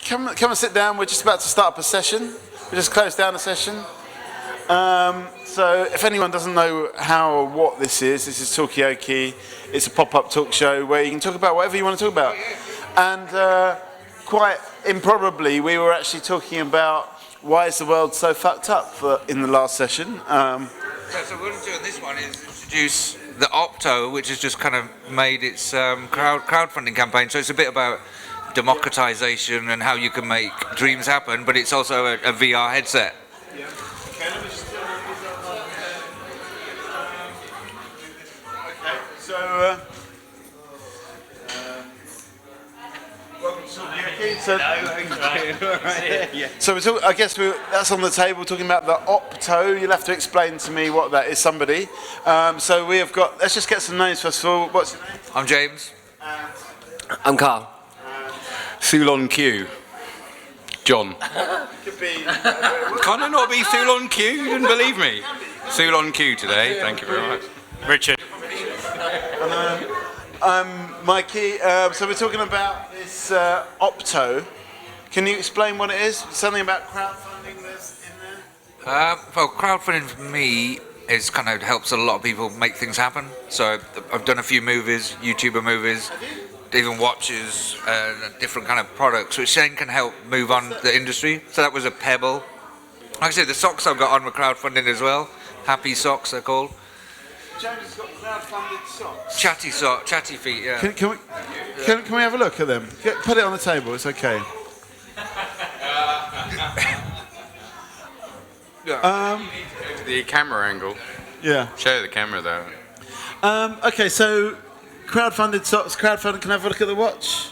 come and sit down. We're just about to start up a session. We just closed down a session. So if anyone doesn't know how or what this is Talkaoke. It's a pop-up talk show where you can talk about whatever you want to talk about. And quite improbably, we were actually talking about why is the world so fucked up in the last session. So what we're doing this one is introduce the Opto, which has just kind of made its crowdfunding campaign. So it's a bit about democratization and how you can make dreams happen, but it's also a VR headset. Yeah. Okay, let me just so welcome to Talkaoke. So I guess that's on the table, talking about the Opto. You'll have to explain to me what that is, somebody. So we have got, let's just get some names first of all. What's your name? I'm James. I'm Carl. Thulon Q. John. Could be. Can it not be Thulon Q? You didn't believe me. Thulon Q today. Thank you very much. Richard. And I'm Mikey. So we're talking about this Opto. Can you explain what it is? Something about crowdfunding that's in there? Well, crowdfunding for me is kind of helps a lot of people make things happen. So I've done a few movies, YouTuber movies, even watches, different kind of products, which then can help move on the industry. So that was a pebble. Like I said, the socks I've got on with crowdfunding as well. Happy socks, they're called. James has got crowdfunded socks. Chatty feet, yeah. Can we have a look at them? Put it on the table, it's okay. The camera angle. Yeah. Show the camera though. Okay, so crowdfunded socks, crowdfunded. Can I have a look at the watch?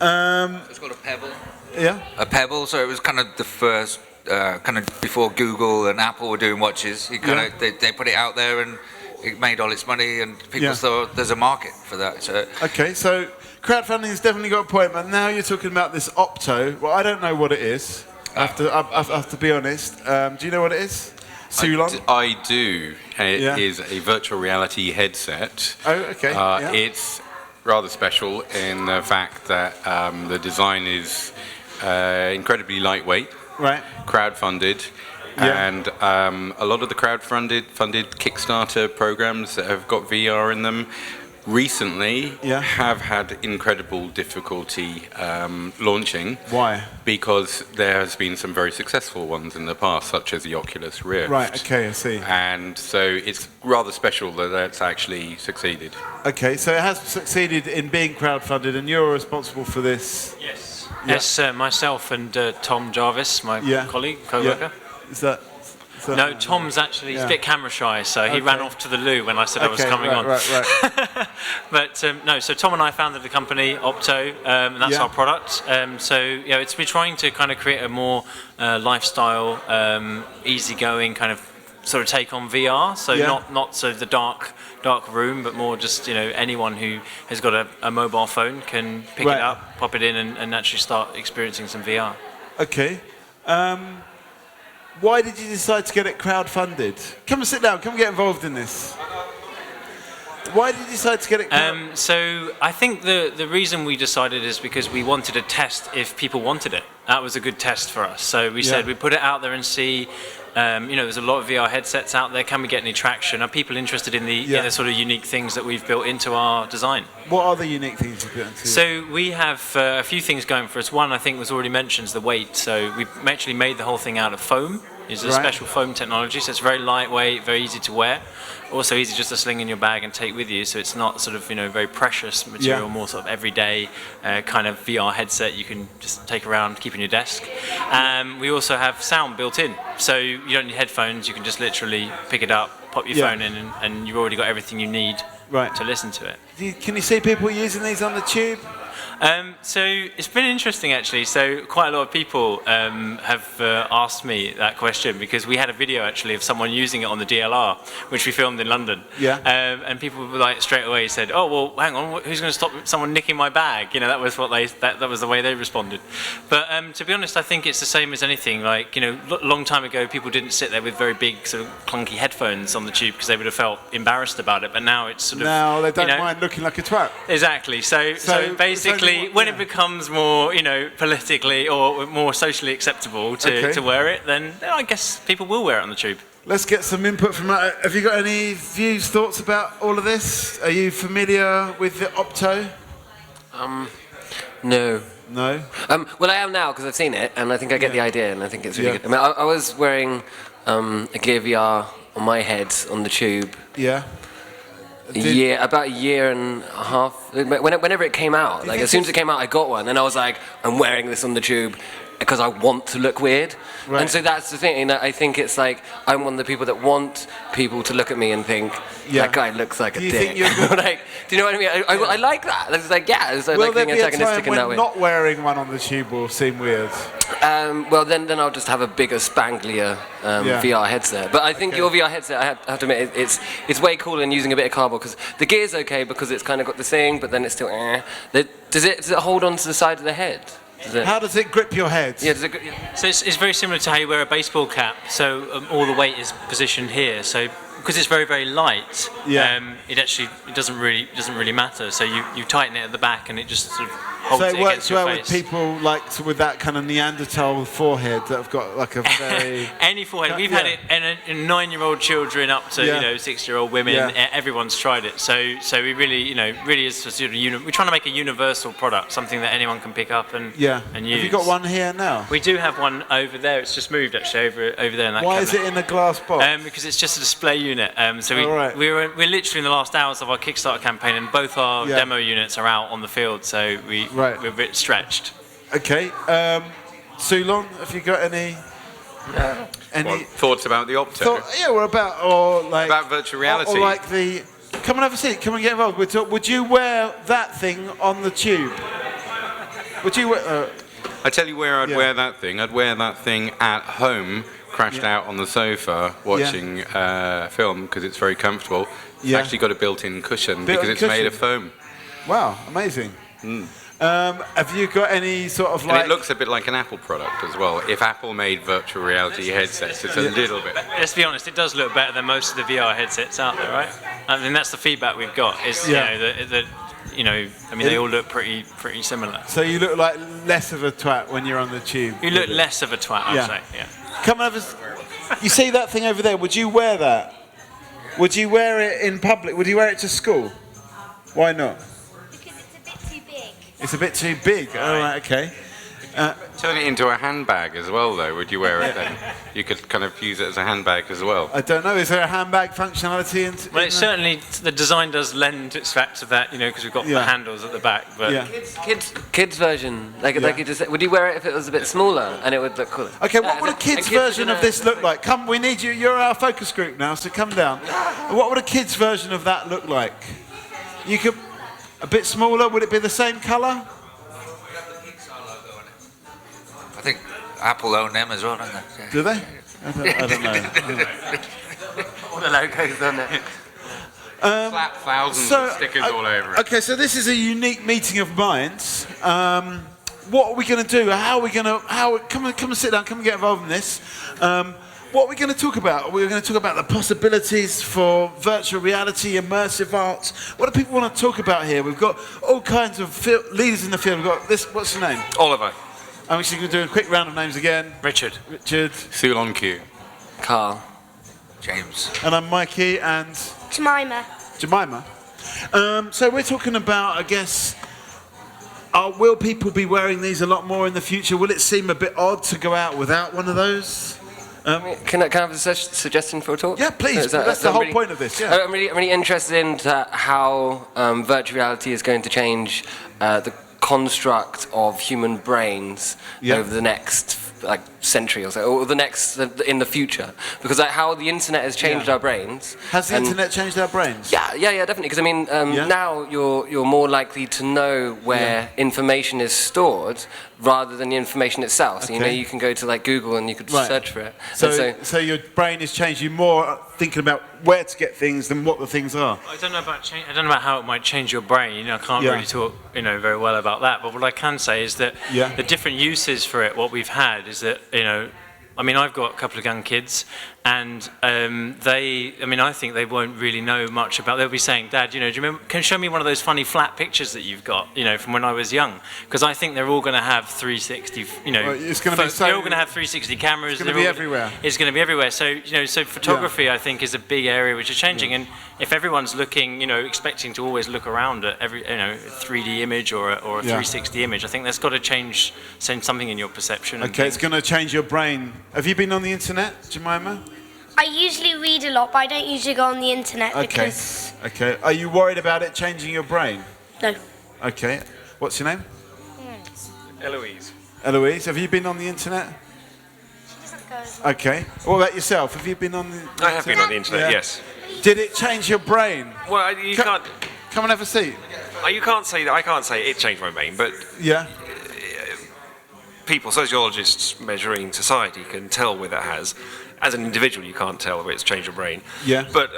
It's called a pebble. Yeah. A pebble, so it was kind of the first, kind of before Google and Apple were doing watches. They put it out there and it made all its money, and people thought there's a market for that. So. Okay, so crowdfunding has definitely got a point, but now you're talking about this Opto. Well, I don't know what it is. I have to be honest. Do you know what it is? Thulon? I do. It is a virtual reality headset. Oh, okay. It's rather special in the fact that the design is incredibly lightweight, right? Crowdfunded, and a lot of the funded Kickstarter programs that have got VR in them recently have had incredible difficulty launching. Why? Because there has been some very successful ones in the past, such as the Oculus Rift. Right, okay, I see. And so it's rather special that that's actually succeeded. Okay, so it has succeeded in being crowdfunded, and you're responsible for this? Yes. Yes, myself and Tom Jarvis, my colleague, co-worker. Is that... No, Tom's actually he's a bit camera shy, so he ran off to the loo when I said I was coming on. Right. But no, so Tom and I founded the company Opto, and that's our product. So we're trying to kind of create a more lifestyle, easygoing kind of sort of take on VR. So not so the dark room, but more just anyone who has got a mobile phone can pick it up, pop it in, and actually start experiencing some VR. Okay. Why did you decide to get it crowdfunded? Come and sit down. Come and get involved in this. Why did you decide to get it So I think the reason we decided is because we wanted to test if people wanted it. That was a good test for us. So we said we'd put it out there and see. There's a lot of VR headsets out there. Can we get any traction? Are people interested in the sort of unique things that we've built into our design? What are the unique things you've built into? So we have a few things going for us. One, I think, was already mentioned, is the weight. So we've actually made the whole thing out of foam. It's a special foam technology, so it's very lightweight, very easy to wear. Also easy just to sling in your bag and take with you, so it's not sort of very precious material, more sort of everyday kind of VR headset you can just take around, keep on your desk. We also have sound built in, so you don't need headphones, you can just literally pick it up, pop your phone in, and you've already got everything you need to listen to it. Can you see people using these on the tube? So it's been interesting actually. So quite a lot of people have asked me that question, because we had a video actually of someone using it on the DLR, which we filmed in London. And people were straight away said, "Oh well, hang on, who's going to stop someone nicking my bag?" That was what that was the way they responded. But to be honest, I think it's the same as anything. Long time ago, people didn't sit there with very big sort of clunky headphones on the tube because they would have felt embarrassed about it. But now it's sort of now they don't mind looking like a twat. Exactly. So basically. Basically, when it becomes more, politically or more socially acceptable to wear it, then I guess people will wear it on the tube. Let's get some input from that. Have you got any views, thoughts about all of this? Are you familiar with the Opto? No. No? Well, I am now because I've seen it, and I think I get the idea, and I think it's really good. I mean, I was wearing a Gear VR on my head on the tube. Yeah. About a year and a half. Whenever it came out, like as soon as it came out, I got one, and I was like, I'm wearing this on the tube because I want to look weird. Right. And so that's the thing. I think it's like I'm one of the people that want people to look at me and think that guy looks like a dick. Think you're good? Like, do you know what I mean? I like that. It's like it's like being antagonistic in that way. Not wearing one on the tube will seem weird. Well, then I'll just have a bigger, spanglier VR headset. But I think your VR headset, I have to admit, it's way cooler than using a bit of cardboard because the gear's okay because it's kind of got the thing, but then it's still. Does it hold on to the side of the head? How does it grip your head? Yeah, So it's very similar to how you wear a baseball cap. So all the weight is positioned here. So because it's very, very light, it doesn't really matter. So you tighten it at the back, and it just sort of holds it against your face. So it works well with people with that kind of Neanderthal forehead that have got like a very any forehead. We've had it in 9-year-old children up to 6-year-old women. Yeah. Everyone's tried it. So we really really is sort of we're trying to make a universal product, something that anyone can pick up and use. Have you got one here now? We do have one over there. It's just moved actually over there in that Why cabinet. is it in a glass box? Because it's just a display unit. We're literally in the last hours of our Kickstarter campaign, and both our demo units are out on the field. So we're a bit stretched. Okay. Sulon, have you got any thoughts about the Opto? About virtual reality. Or like the. Come and have a seat. Come and get involved. Would you wear that thing on the tube? Would you wear? I tell you where I'd wear that thing. I'd wear that thing at home, crashed out on the sofa, watching film because it's very comfortable. It's actually got a built-in cushion because it's made of foam. Wow, amazing. Have you got any sort of And it looks a bit like an Apple product as well. If Apple made virtual reality headsets, it's a little bit. Let's be honest, it does look better than most of the VR headsets out there, right? I mean, that's the feedback we've got. Is they all look pretty similar. So you look like less of a twat when you're on the tube. You look less of a twat, I'd say. Yeah. Come over. You see that thing over there? Would you wear that? Would you wear it in public? Would you wear it to school? Why not? It's a bit too big. Oh, right, okay. Turn it into a handbag as well, though. Would you wear it then? You could kind of use it as a handbag as well. I don't know. Is there a handbag functionality Well, it's certainly the design does lend its fact to that, because we've got the handles at the back. But kids version, like you just. Would you wear it if it was a bit smaller and it would look cooler? Okay, what would a kid's version of this look like? Come, we need you. You're our focus group now, so come down. What would a kid's version of that look like? You could. A bit smaller, would it be the same colour? I think Apple own them as well, don't they? Do they? I don't know. All the logos on it. Slap thousands of stickers all over it. Okay, so this is a unique meeting of minds. What are we going to do? How are we going to... Come and sit down, come and get involved in this. What are we going to talk about? We're going to talk about the possibilities for virtual reality, immersive arts. What do people want to talk about here? We've got all kinds of leaders in the field. We've got this, what's your name? Oliver. I'm actually going to do a quick round of names again. Richard. Sulon Q. Carl. James. And I'm Mikey and... Jemima. So we're talking about, I guess... will people be wearing these a lot more in the future? Will it seem a bit odd to go out without one of those? Can I have a suggestion for a talk? Yeah, please. That's the whole point of this. Yeah. I'm really interested in how virtual reality is going to change the construct of human brains over the next century or so, or the next in the future, because how the internet has changed our brains. Has the internet changed our brains? Yeah, definitely. Because I mean, now you're more likely to know where information is stored rather than the information itself. So, you can go to Google and you could search for it. So your brain has changed. You're more thinking about where to get things than what the things are. I don't know about how it might change your brain. I can't really talk very well about that. But what I can say is that the different uses for it, what we've had is that I mean, I've got a couple of young kids, And I think they won't really know much about. They'll be saying, "Dad, do you remember? Can you show me one of those funny flat pictures that you've got, from when I was young?" Because I think they're all going to have 360. It's going to be they're all going to have 360 cameras. It's going to be everywhere. It's going to be everywhere. So photography, I think, is a big area which is changing. And if everyone's looking, expecting to always look around at every, 3D image or a 360 image, I think that's got to change something in your perception. Okay, it's going to change your brain. Have you been on the internet, Jemima? I usually read a lot, but I don't usually go on the internet because... Okay. Are you worried about it changing your brain? No. Okay. What's your name? Eloise. Eloise, have you been on the internet? Okay. What about yourself? Have you been on the internet? I have been on the internet, yes. Did it change your brain? Well, you can't... Come and have a seat. You can't say that. I can't say it changed my brain, but... Yeah. People, sociologists measuring society can tell whether it has. As an individual, you can't tell whether it's changed your brain. Yeah. But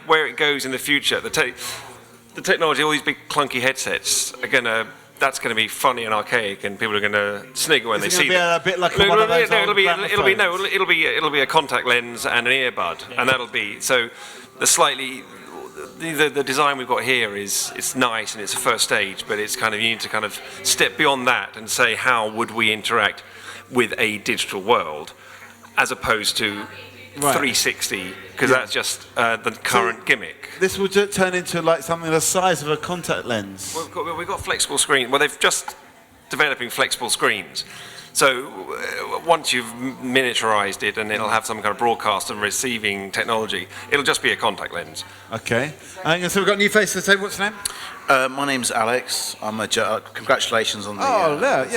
where it goes in the future, the technology, all these big clunky headsets are gonna. That's going to be funny and archaic, and people are going to snigger when they see it. A bit like one of those it'll be a contact lens and an earbud, and that'll be so. The design we've got here it's nice and it's a first stage, but it's you need to kind of step beyond that and say how would we interact with a digital world, as opposed to 360, because that's just the current gimmick. This will just turn into like something the size of a contact lens. We've got flexible screen. Well, they've just developing flexible screens. So once you've miniaturized it and it'll have some kind of broadcast and receiving technology, it'll just be a contact lens. Okay. So we've got a new face to the table. What's your name? My name's Alex. I'm a congratulations on the.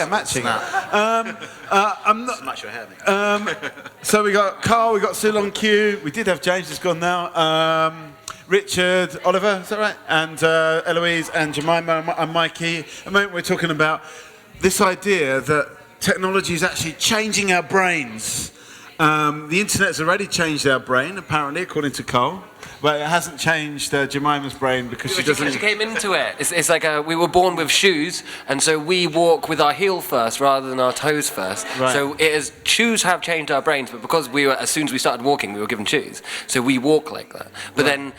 Matching. I'm not match your hair, mate. So we got Carl, we got Sul on queue. We did have James, he's gone now. Richard, Oliver, is that right? And Eloise and Jemima and Mikey. At the moment we're talking about this idea that technology is actually changing our brains. The internet's already changed our brain, apparently, according to Carl. But it hasn't changed Jemima's brain because she doesn't... She came into it. It's like we were born with shoes, and so we walk with our heel first rather than our toes first. Right. So shoes have changed our brains, but because as soon as we started walking, we were given shoes. So we walk like that. But then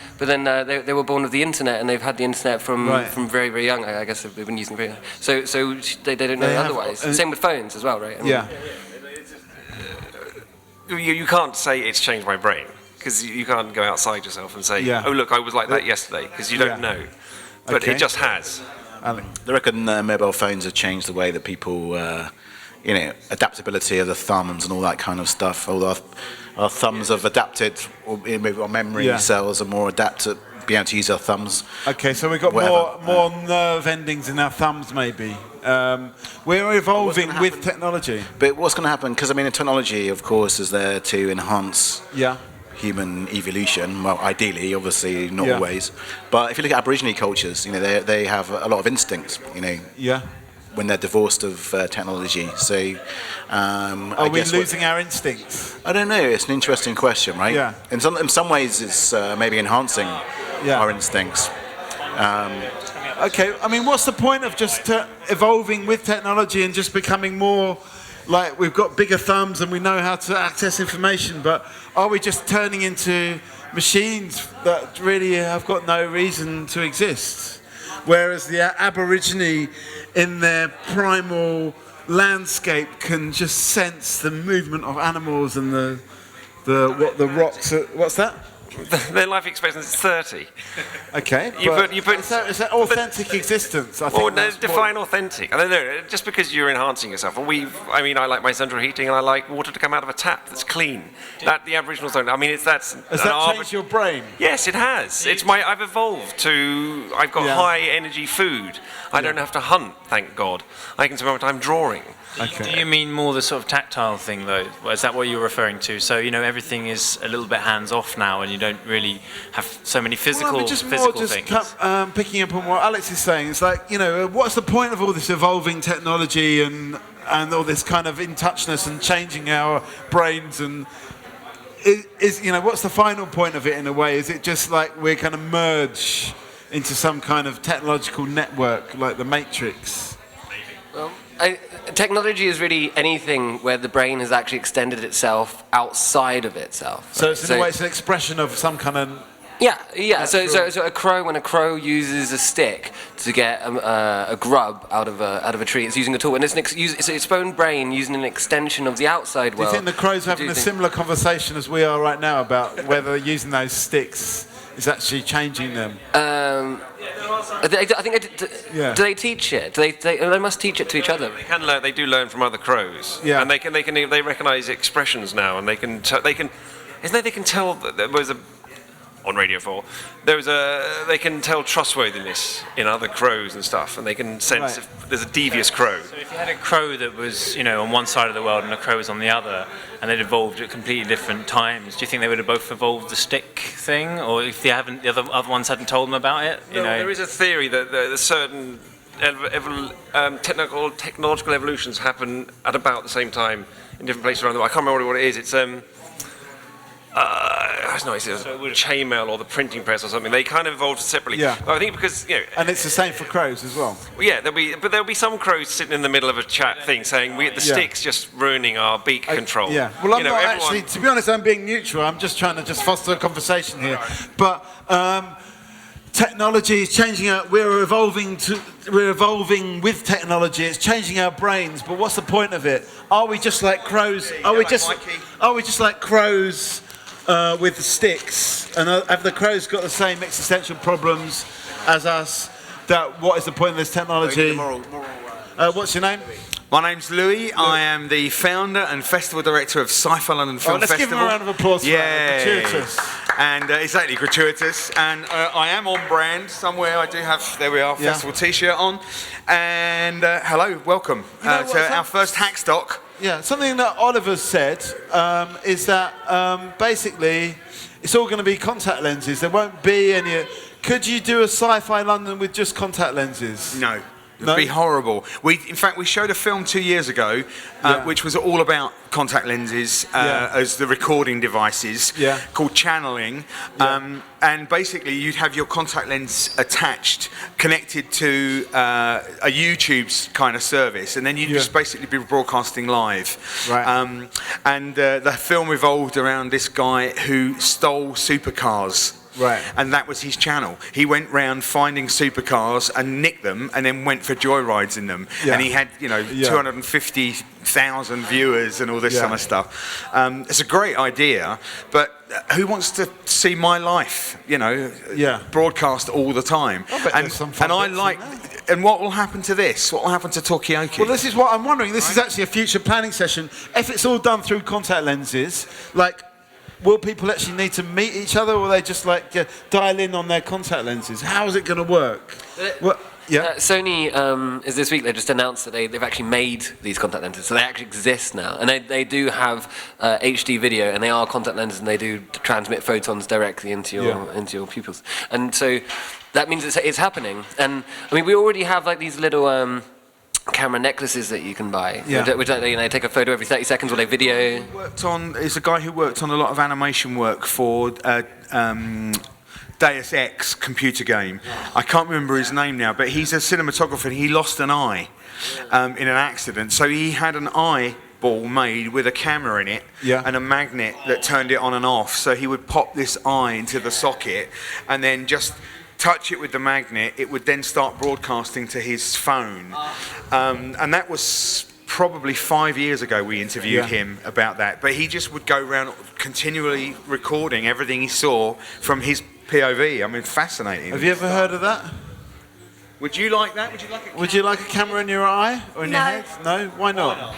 they were born with the internet, and they've had the internet from very, very young. I guess they've been using it very young. So they don't know otherwise. Same with phones as well, right? You can't say it's changed my brain, because you can't go outside yourself and say, oh look, I was like that yesterday, because you don't know. But it just has. I reckon mobile phones have changed the way that people, adaptability of the thumbs and all that kind of stuff. All our thumbs have adapted, or maybe our memory cells are more adapted, being able to use our thumbs. Okay, so we've got more nerve endings in our thumbs, maybe. We're evolving with technology. But what's going to happen? Because technology, of course, is there to enhance human evolution. Well, ideally, obviously, not always. But if you look at Aborigine cultures, they have a lot of instincts. When they're divorced of technology. So, are we losing our instincts? I don't know. It's an interesting question, right? Yeah. In some ways, it's maybe enhancing our instincts. Okay, what's the point of just evolving with technology and just becoming more like we've got bigger thumbs and we know how to access information, but are we just turning into machines that really have got no reason to exist? Whereas the Aborigine in their primal landscape can just sense the movement of animals and the rocks. What's that? Their life expectancy is 30. Okay. Is that authentic existence? I think define authentic. I don't know. Just because you're enhancing yourself. I like my central heating, and I like water to come out of a tap that's clean. That the Aboriginals don't. Has that changed your brain? Yes, it has. I've evolved to. I've got high energy food. I don't have to hunt. Thank God. I can spend my time drawing. Okay. Do you mean more the sort of tactile thing, though? Is that what you're referring to? So everything is a little bit hands off now, and you don't really have so many physical things. Picking up on what Alex is saying, it's like what's the point of all this evolving technology and all this kind of in touchness and changing our brains and what's the final point of it in a way? Is it just like we're going to merge into some kind of technological network like the Matrix? Well, technology is really anything where the brain has actually extended itself outside of itself. So it's in a way it's an expression of some kind of. Yeah. So a crow, when a crow uses a stick to get a grub out of a tree, it's using a tool, and it's its own brain using an extension of the outside world. Do you think the crows are having a similar conversation as we are right now about whether using those sticks is actually changing them? I think do they teach it? They must teach it to each other. They can learn. They do learn from other crows. Yeah. And they recognise expressions now, and they can tell that there was a. On Radio 4, they can tell trustworthiness in other crows and stuff, and they can sense if there's a devious crow. So if you had a crow that was, on one side of the world and a crow was on the other, and they'd evolved at completely different times, do you think they would have both evolved the stick thing, or if the other ones hadn't told them about it? There is a theory that there's certain technological evolutions happen at about the same time in different places around the world. I can't remember what it is. It's it's chainmail or the printing press or something. They kind of evolved separately. Yeah. But I think because And it's the same for crows as well. Well, yeah, there'll be some crows sitting in the middle of a chat thing saying the stick's just ruining our beak control. Yeah. Well, I'm not actually. To be honest, I'm being neutral. I'm just trying to foster a conversation here. But technology is changing. We're evolving with technology. It's changing our brains. But what's the point of it? Are we just like crows? Are we just like crows? With the sticks, and have the crows got the same existential problems as us? What is the point of this technology? What's your name? My name's Louis. I am the founder and festival director of Sci Fi London Film Festival. Festival. Let's give him a round of applause for that. Gratuitous. And exactly, gratuitous. And I am on brand somewhere. I do have, there we are, festival t-shirt on. And hello, welcome to our first Hackstock. Yeah, something that Oliver said is that basically it's all going to be contact lenses. There won't be any. Could you do a Sci-Fi London with just contact lenses? No. It would be horrible. In fact, we showed a film 2 years ago, which was all about contact lenses as the recording devices, called channeling. And basically, you'd have your contact lens attached, connected to a YouTube's kind of service, and then you'd just basically be broadcasting live. Right. And the film evolved around this guy who stole supercars. Right. And that was his channel. He went round finding supercars and nicked them and then went for joyrides in them. Yeah. And he had, 250,000 viewers and all this kind of stuff. It's a great idea, but who wants to see my life, broadcast all the time? And what will happen to this? What will happen to Talkaoke? Well, this is what I'm wondering. This is actually a future planning session. If it's all done through contact lenses, will people actually need to meet each other, or will they just dial in on their contact lenses? How is it going to work? Sony is this week. They just announced that they've actually made these contact lenses, so they actually exist now, and they do have HD video, and they are contact lenses, and they do transmit photons directly into your pupils, and so that means it's happening. And I mean, we already have these little. Camera necklaces that you can buy, which take a photo every 30 seconds, or they video. He's a guy who worked on a lot of animation work for Deus Ex computer game. I can't remember his name now, but he's a cinematographer, and he lost an eye in an accident. So he had an eyeball made with a camera in it and a magnet that turned it on and off. So he would pop this eye into the socket and then just touch it with the magnet. It would then start broadcasting to his phone. And that was probably 5 years ago we interviewed him about that. But he just would go around continually recording everything he saw from his POV. I mean, fascinating. Have you ever heard of that? Would you like that? Would you like a camera in your eye or in your head? No? Why not?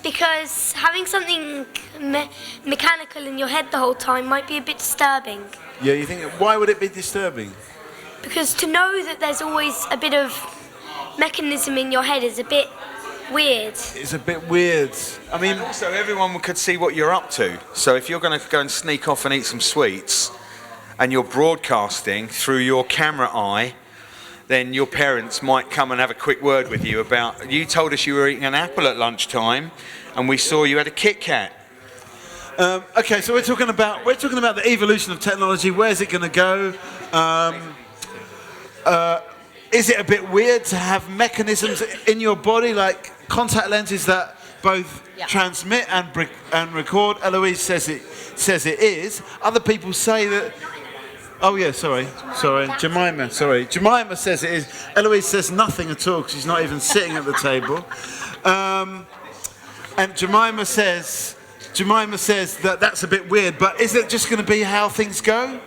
Because having something mechanical in your head the whole time might be a bit disturbing. Yeah, you think, why would it be disturbing? Because to know that there's always a bit of mechanism in your head is a bit weird. It's a bit weird. I mean, also everyone could see what you're up to. So if you're going to go and sneak off and eat some sweets, and you're broadcasting through your camera eye, then your parents might come and have a quick word with you about, you told us you were eating an apple at lunchtime, and we saw you had a Kit Kat. Okay, so we're talking about the evolution of technology. Where's it going to go? is it a bit weird to have mechanisms in your body like contact lenses that both transmit and record? Eloise says it is. Other people say that. Oh yeah, sorry. Jemima says it is. Eloise says nothing at all because she's not even sitting at the table. And Jemima says that that's a bit weird. But is it just going to be how things go?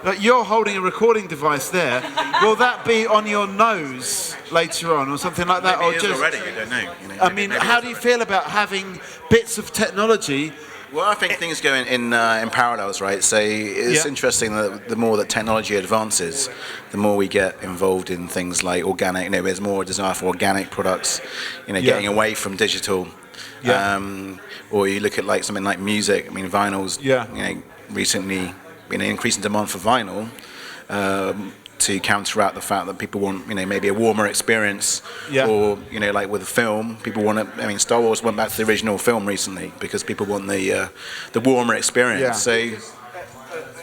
Like you're holding a recording device there. Will that be on your nose later on, or something like that, Maybe or it is just? already. You don't know. I mean, how do you feel about having bits of technology? Well, I think things go in parallels, right? So it's interesting that the more that technology advances, the more we get involved in things like organic. There's more desire for organic products. Getting away from digital. Or you look at like something like music. I mean, vinyls. Recently been an increasing demand for vinyl. To counteract the fact that people want, maybe a warmer experience, or like with a film, people want to. I mean, Star Wars went back to the original film recently because people want the warmer experience. So,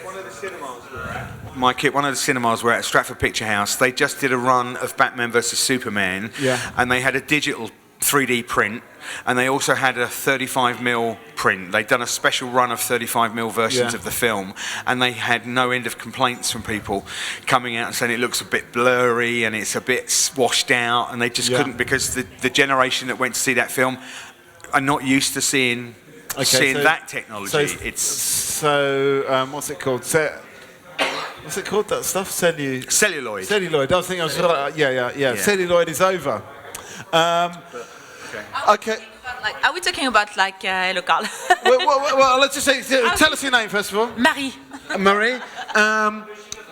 one of the cinemas we're at. Mike, one of the cinemas we're at Stratford Picture House. They just did a run of Batman vs Superman, and they had a digital 3D print, and they also had a 35mm print. They'd done a special run of 35mm versions of the film, and they had no end of complaints from people coming out and saying it looks a bit blurry and it's a bit washed out, and they just couldn't, because the generation that went to see that film are not used to seeing that technology. What's it called? What's it called? That stuff? Celluloid. Celluloid. I was thinking, Celluloid is over. Okay. Are we talking about like local? well, let's just say. Tell us your name first of all. Marie. Marie.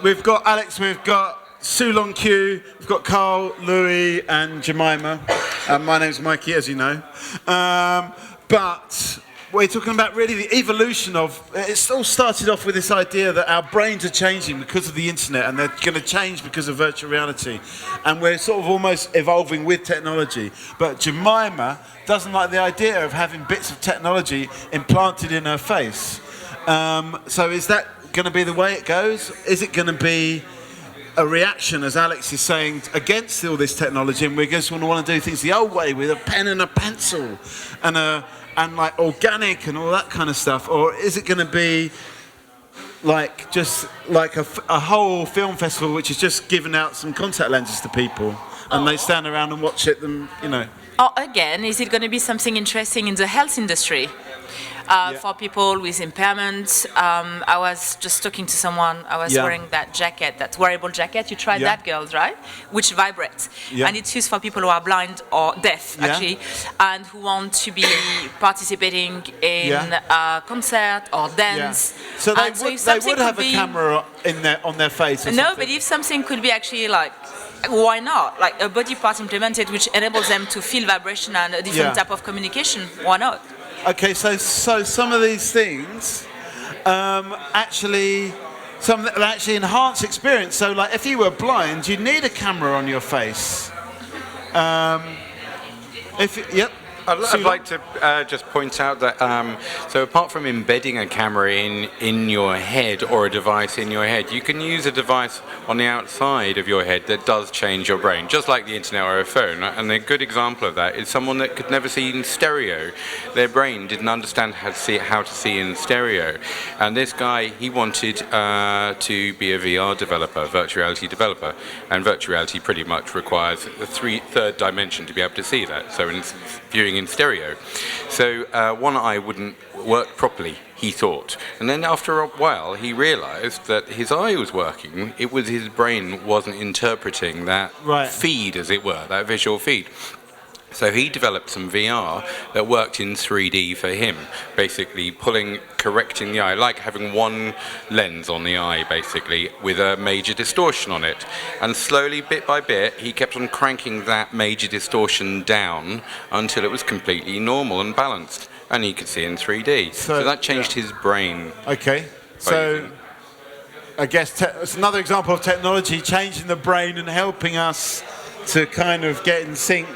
We've got Alex. We've got Sue Long Q. We've got Carl, Louis, and Jemima. My name's Mikey, as you know. But we're talking about really the evolution of. It all started off with this idea that our brains are changing because of the internet, and they're going to change because of virtual reality, and we're sort of almost evolving with technology. But Jemima doesn't like the idea of having bits of technology implanted in her face. So is that going to be the way it goes? Is it going to be a reaction, as Alex is saying, against all this technology, and we're just going to want to do things the old way with a pen and a pencil and like organic and all that kind of stuff? Or is it going to be like just like a whole film festival which is just giving out some contact lenses to people and they stand around and watch it, Or again, is it going to be something interesting in the health industry? For people with impairments. I was just talking to someone, I was wearing that jacket, that wearable jacket. You tried that, girls, right? Which vibrates. And it's used for people who are blind or deaf, actually, and who want to be participating in a concert or dance. So they would have a camera on their face or No, but if something could be actually like, why not? Like a body part implemented which enables them to feel vibration and a different type of communication, why not? Okay, so some of these things actually enhance experience. So, like, if you were blind, you'd need a camera on your face. I'd like to just point out that so apart from embedding a camera in your head or a device in your head, you can use a device on the outside of your head that does change your brain, just like the internet or a phone. And a good example of that is someone that could never see in stereo. Their brain didn't understand how to see in stereo. And this guy, he wanted to be a VR developer, virtual reality developer. And virtual reality pretty much requires a third dimension to be able to see that. So in viewing in stereo. So one eye wouldn't work properly, he thought. And then after a while, he realized that his eye was working. It was his brain wasn't interpreting that feed, as it were, that visual feed. So he developed some VR that worked in 3D for him, basically correcting the eye, like having one lens on the eye, basically, with a major distortion on it. And slowly, bit by bit, he kept on cranking that major distortion down until it was completely normal and balanced, and he could see in 3D. So that changed his brain. Okay, so I guess it's another example of technology changing the brain and helping us to kind of get in sync.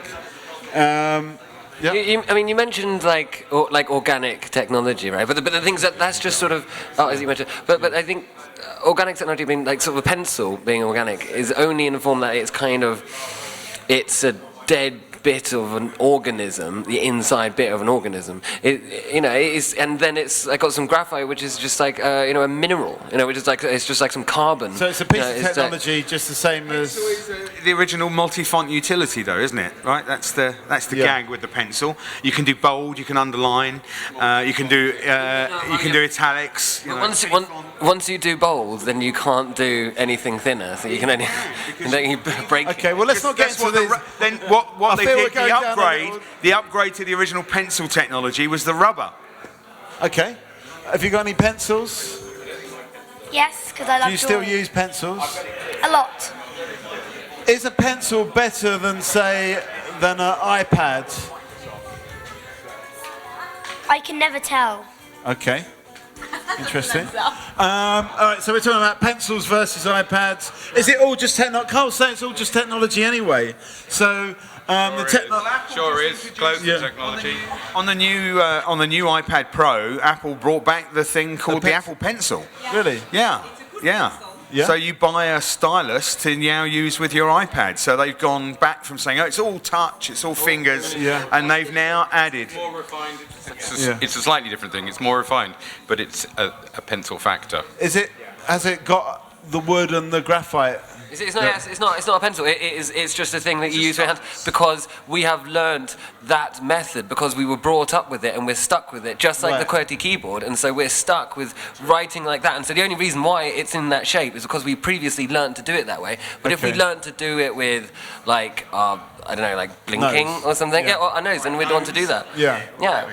You mentioned like organic technology, right? But the things that's just sort of, as you mentioned. But I think organic technology being like sort of a pencil being organic is only in the form that it's a dead bit of an organism, the inside bit of an organism. And then it's got some graphite, which is just like a mineral, which is it's just like some carbon. So it's a piece of technology, just the same as the original multi-font utility, though, isn't it? Right. That's the gag with the pencil. You can do bold, you can underline, you can do italics. Once you do bold, then you can't do anything thinner. So you can only you break. Okay, well let's not get into this. Then what they did, the upgrade to the original pencil technology was the rubber. Okay. Have you got any pencils? Yes, because I love Do you still use pencils? a lot. Is a pencil better than an iPad? I can never tell. Okay. Interesting. All right, so we're talking about pencils versus iPads. Is it all just technology? Carl's saying it's all just technology anyway. So Sure is. Close to technology. On the new iPad Pro, Apple brought back the thing called the Apple Pencil. Really? Yeah. So you buy a stylus to now use with your iPad. So they've gone back from saying, it's all touch, it's all fingers, and they've now added. More refined. It's a slightly different thing. It's more refined, but it's a pencil factor. Has it got the wood and the graphite? It's not a pencil. It's just a thing that you use for your hands because we have learned that method because we were brought up with it and we're stuck with it, just like the QWERTY keyboard. And so we're stuck with writing like that. And so the only reason why it's in that shape is because we previously learned to do it that way. But if we learned to do it with like blinking or something, our nose, then we'd want to do that. Yeah.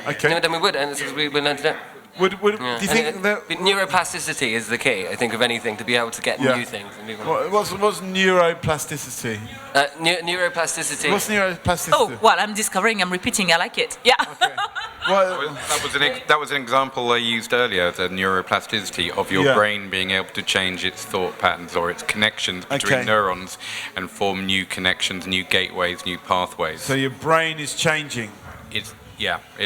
Okay. Then we would, and it's because we learned to do it. Do you think that neuroplasticity is the key? I think of anything to be able to get new things. And what's neuroplasticity? Neuroplasticity. What's neuroplasticity? Oh, well, I'm discovering. I'm repeating. I like it. Yeah. Okay. Well, that was an example I used earlier, the neuroplasticity of your brain being able to change its thought patterns or its connections between neurons and form new connections, new gateways, new pathways. So your brain is changing. It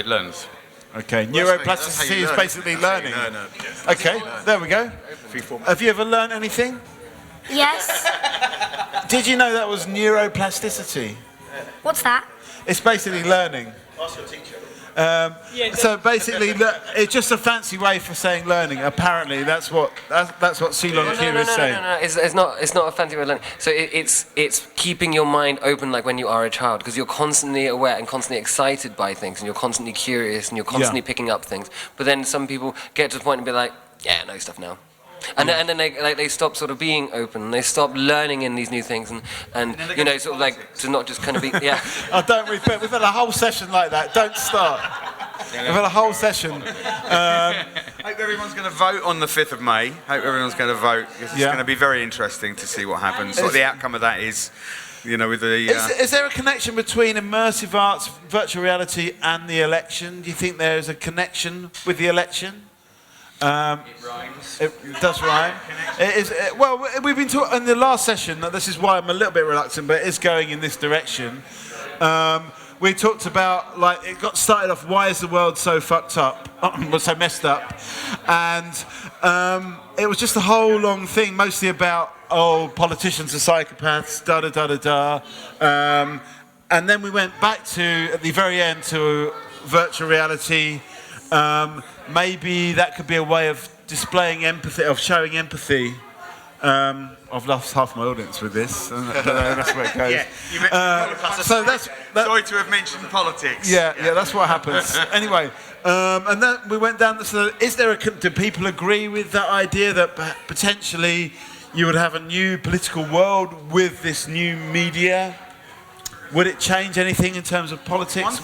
learns. Okay, neuroplasticity is basically learning. Okay, there we go. Have you ever learned anything? Yes. Did you know that was neuroplasticity? What's that? It's basically learning. Ask your teacher. So basically, it's just a fancy way for saying learning. Apparently, that's what Ceylon Q is saying. No. It's not a fancy way of learning. So it's keeping your mind open, like when you are a child, because you're constantly aware and constantly excited by things, and you're constantly curious, and you're constantly picking up things. But then some people get to the point and be like, I know stuff now. And then they stop sort of being open. They stop learning in these new things, and sort of like to not just kind of be Oh, don't repeat. We've had a whole session like that. Don't start. We've had a whole session. Hope everyone's going to vote on the 5th of May. Hope everyone's going to vote because it's going to be very interesting to see what happens. What the outcome of that is. With the. Is there a connection between immersive arts, virtual reality, and the election? Do you think there is a connection with the election? It rhymes. It does rhyme. It is. Well, we've been talking in the last session. This is why I'm a little bit reluctant, but it is going in this direction. We talked about it got started off. Why is the world so fucked up? So messed up, and it was just a whole long thing, mostly about politicians are psychopaths, da da da da da. And then we went back to at the very end to virtual reality. Maybe that could be a way of displaying empathy, of showing empathy. I've lost half my audience with this. That's where it goes. So that's. Sorry to have mentioned politics. Yeah, that's what happens. Anyway, and then we went down. Do people agree with that idea that potentially you would have a new political world with this new media? Would it change anything in terms of politics?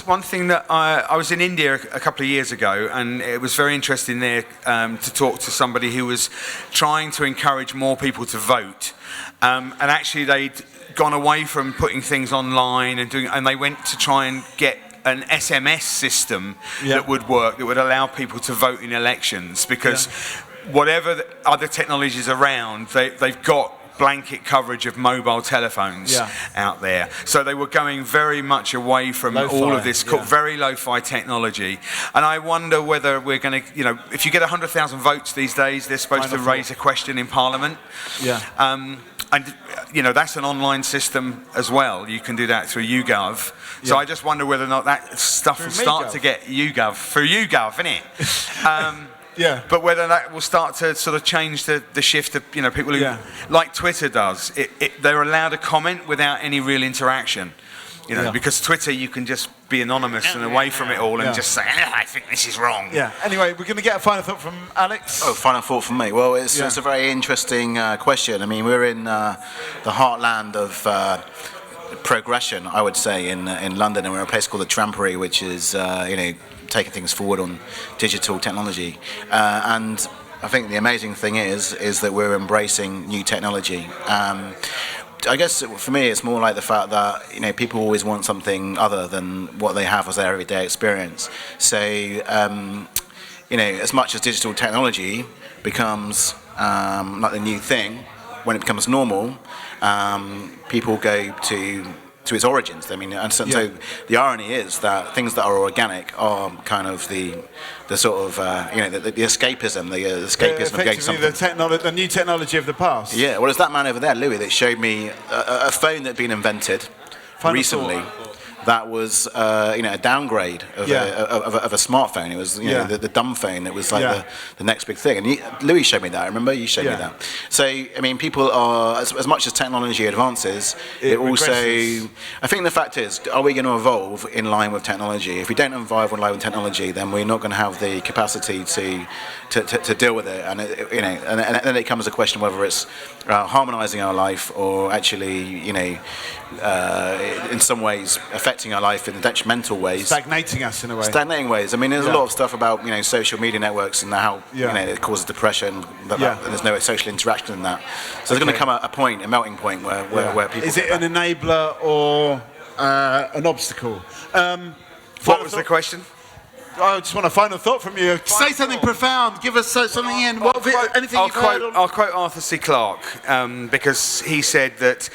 One thing that I was in India a couple of years ago, and it was very interesting there to talk to somebody who was trying to encourage more people to vote. And actually, they'd gone away from putting things online and they went to try and get an SMS system that would work, that would allow people to vote in elections, because whatever other technologies around, they've got blanket coverage of mobile telephones out there. So they were going very much away from all of this very lo-fi technology. And I wonder whether we're going to, you know, if you get 100,000 votes these days, they're supposed to raise a question in Parliament. And, you know, that's an online system as well. You can do that through YouGov. So I just wonder whether or not that stuff will start to get YouGov, through YouGov, innit? But whether that will start to sort of change the shift of, you know, people who, like Twitter does, they're allowed to comment without any real interaction. You know, because Twitter, you can just be anonymous and away from it all and just say, I think this is wrong. Anyway, we're going to get a final thought from Alex. Oh, final thought from me. Well, it's a very interesting question. I mean, we're in the heartland of progression, I would say, in London, and we're in a place called the Trampery, which is, you know, taking things forward on digital technology. And I think the amazing thing is that we're embracing new technology. I guess for me, it's more like the fact that, you know, people always want something other than what they have as their everyday experience. So, you know, as much as digital technology becomes like the new thing, when it becomes normal, people go to its origins. I mean, and so the irony is that things that are organic are kind of the sort of you know, the escapism, the escapism of going to something. The new technology of the past. Yeah. Well, there's that man over there, Louis, that showed me a phone that had been invented recently. That was you know, a downgrade of a smartphone. It was, you know, the dumb phone that was like the next big thing. And Louis showed me that. I remember you showed me that. So I mean, people are, as much as technology advances, it also. I think the fact is, are we going to evolve in line with technology? If we don't evolve in line with technology, then we're not going to have the capacity to deal with it. And you know, and then it comes a question whether it's harmonising our life or actually, you know, in some ways affecting our life in detrimental ways. Stagnating us in a way. Stagnating ways. I mean, there's a lot of stuff about, you know, social media networks and how you know, it causes depression. And there's no social interaction in that. So there's going to come a point, a melting point where people. Is it an enabler or an obstacle? What was the question? I just want a final thought from you. Say something profound. Give us something in. Anything you've heard? I'll quote Arthur C. Clarke because he said that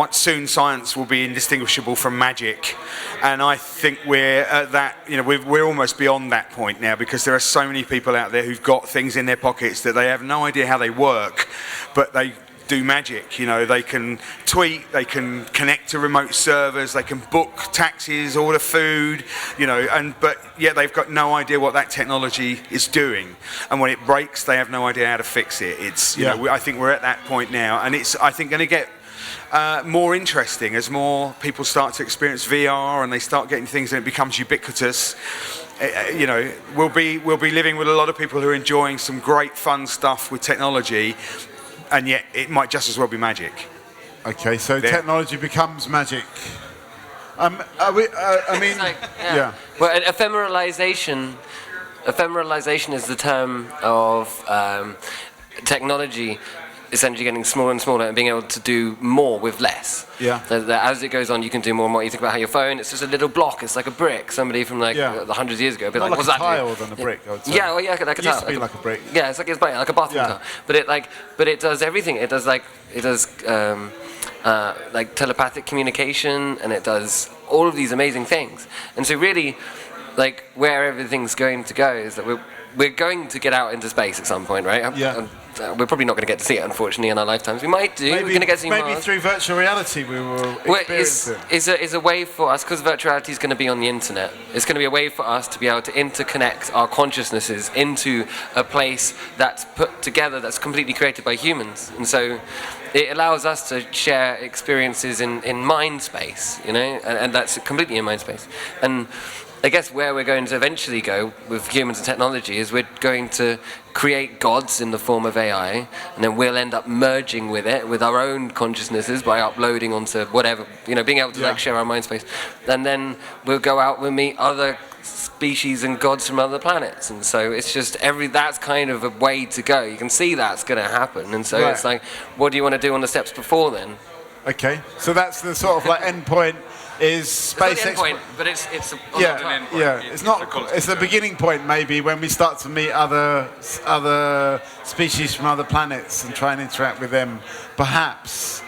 soon science will be indistinguishable from magic, and I think we're at that. You know, we're almost beyond that point now because there are so many people out there who've got things in their pockets that they have no idea how they work, but they do magic. You know, they can tweet, they can connect to remote servers, they can book taxis, order food, you know, but yet they've got no idea what that technology is doing, and when it breaks they have no idea how to fix it. It's, you know, I think we're at that point now, and it's, I think, going to get more interesting as more people start to experience VR and they start getting things and it becomes ubiquitous. You know, we'll be living with a lot of people who are enjoying some great fun stuff with technology, and yet it might just as well be magic. Okay, so technology becomes magic. I mean, Well, ephemeralization is the term of technology essentially getting smaller and smaller and being able to do more with less. So that as it goes on, you can do more and more. You think about how your phone, it's just a little block. It's like a brick. Somebody from like 100 years ago, but like, what's that? Tile than a brick. I would say. Yeah, well, like a tile. It used to be like a brick. Yeah, it's like a bathroom tile. But it does everything. It does like telepathic communication, and it does all of these amazing things. And so really, like where everything's going to go is that we're going to get out into space at some point, right? We're probably not going to get to see it, unfortunately, in our lifetimes. We might do. We're going to get to see maybe Mars. Through virtual reality we will experience it. It's a way for us, because virtuality is going to be on the internet, it's going to be a way for us to be able to interconnect our consciousnesses into a place that's put together, that's completely created by humans. And so it allows us to share experiences in mind space, you know, and that's completely in mind space. And I guess where we're going to eventually go with humans and technology is we're going to create gods in the form of AI, and then we'll end up merging with it, with our own consciousnesses by uploading onto whatever, you know, being able to like share our mind space. And then we'll go out and meet other species and gods from other planets. And so it's just that's kind of a way to go. You can see that's going to happen. And so it's like, what do you want to do on the steps before then? Okay, so that's the sort of like end point is space It's not the end point, but it's yeah. It's not. It's the beginning point maybe when we start to meet other species from other planets and try and interact with them, perhaps.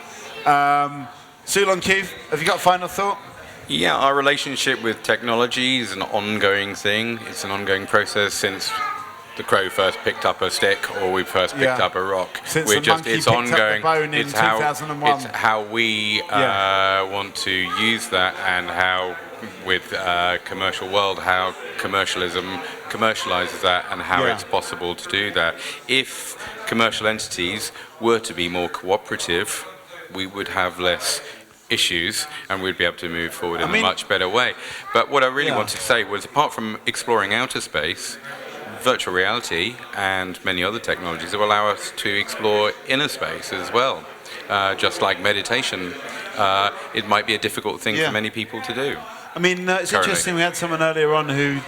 Sulon Q, have you got a final thought? Yeah, our relationship with technology is an ongoing thing. It's an ongoing process since the crow first picked up a stick or we first picked up a rock. Since the monkey it's picked ongoing. up the bone in 2001. It's how we want to use that, and how with commercial world, how commercialism commercializes that, and how it's possible to do that. If commercial entities were to be more cooperative, we would have less issues and we'd be able to move forward in a much better way. But what I really wanted to say was, apart from exploring outer space, virtual reality and many other technologies will allow us to explore inner space as well. Just like meditation, it might be a difficult thing for many people to do. I mean, it's interesting. We had someone earlier on who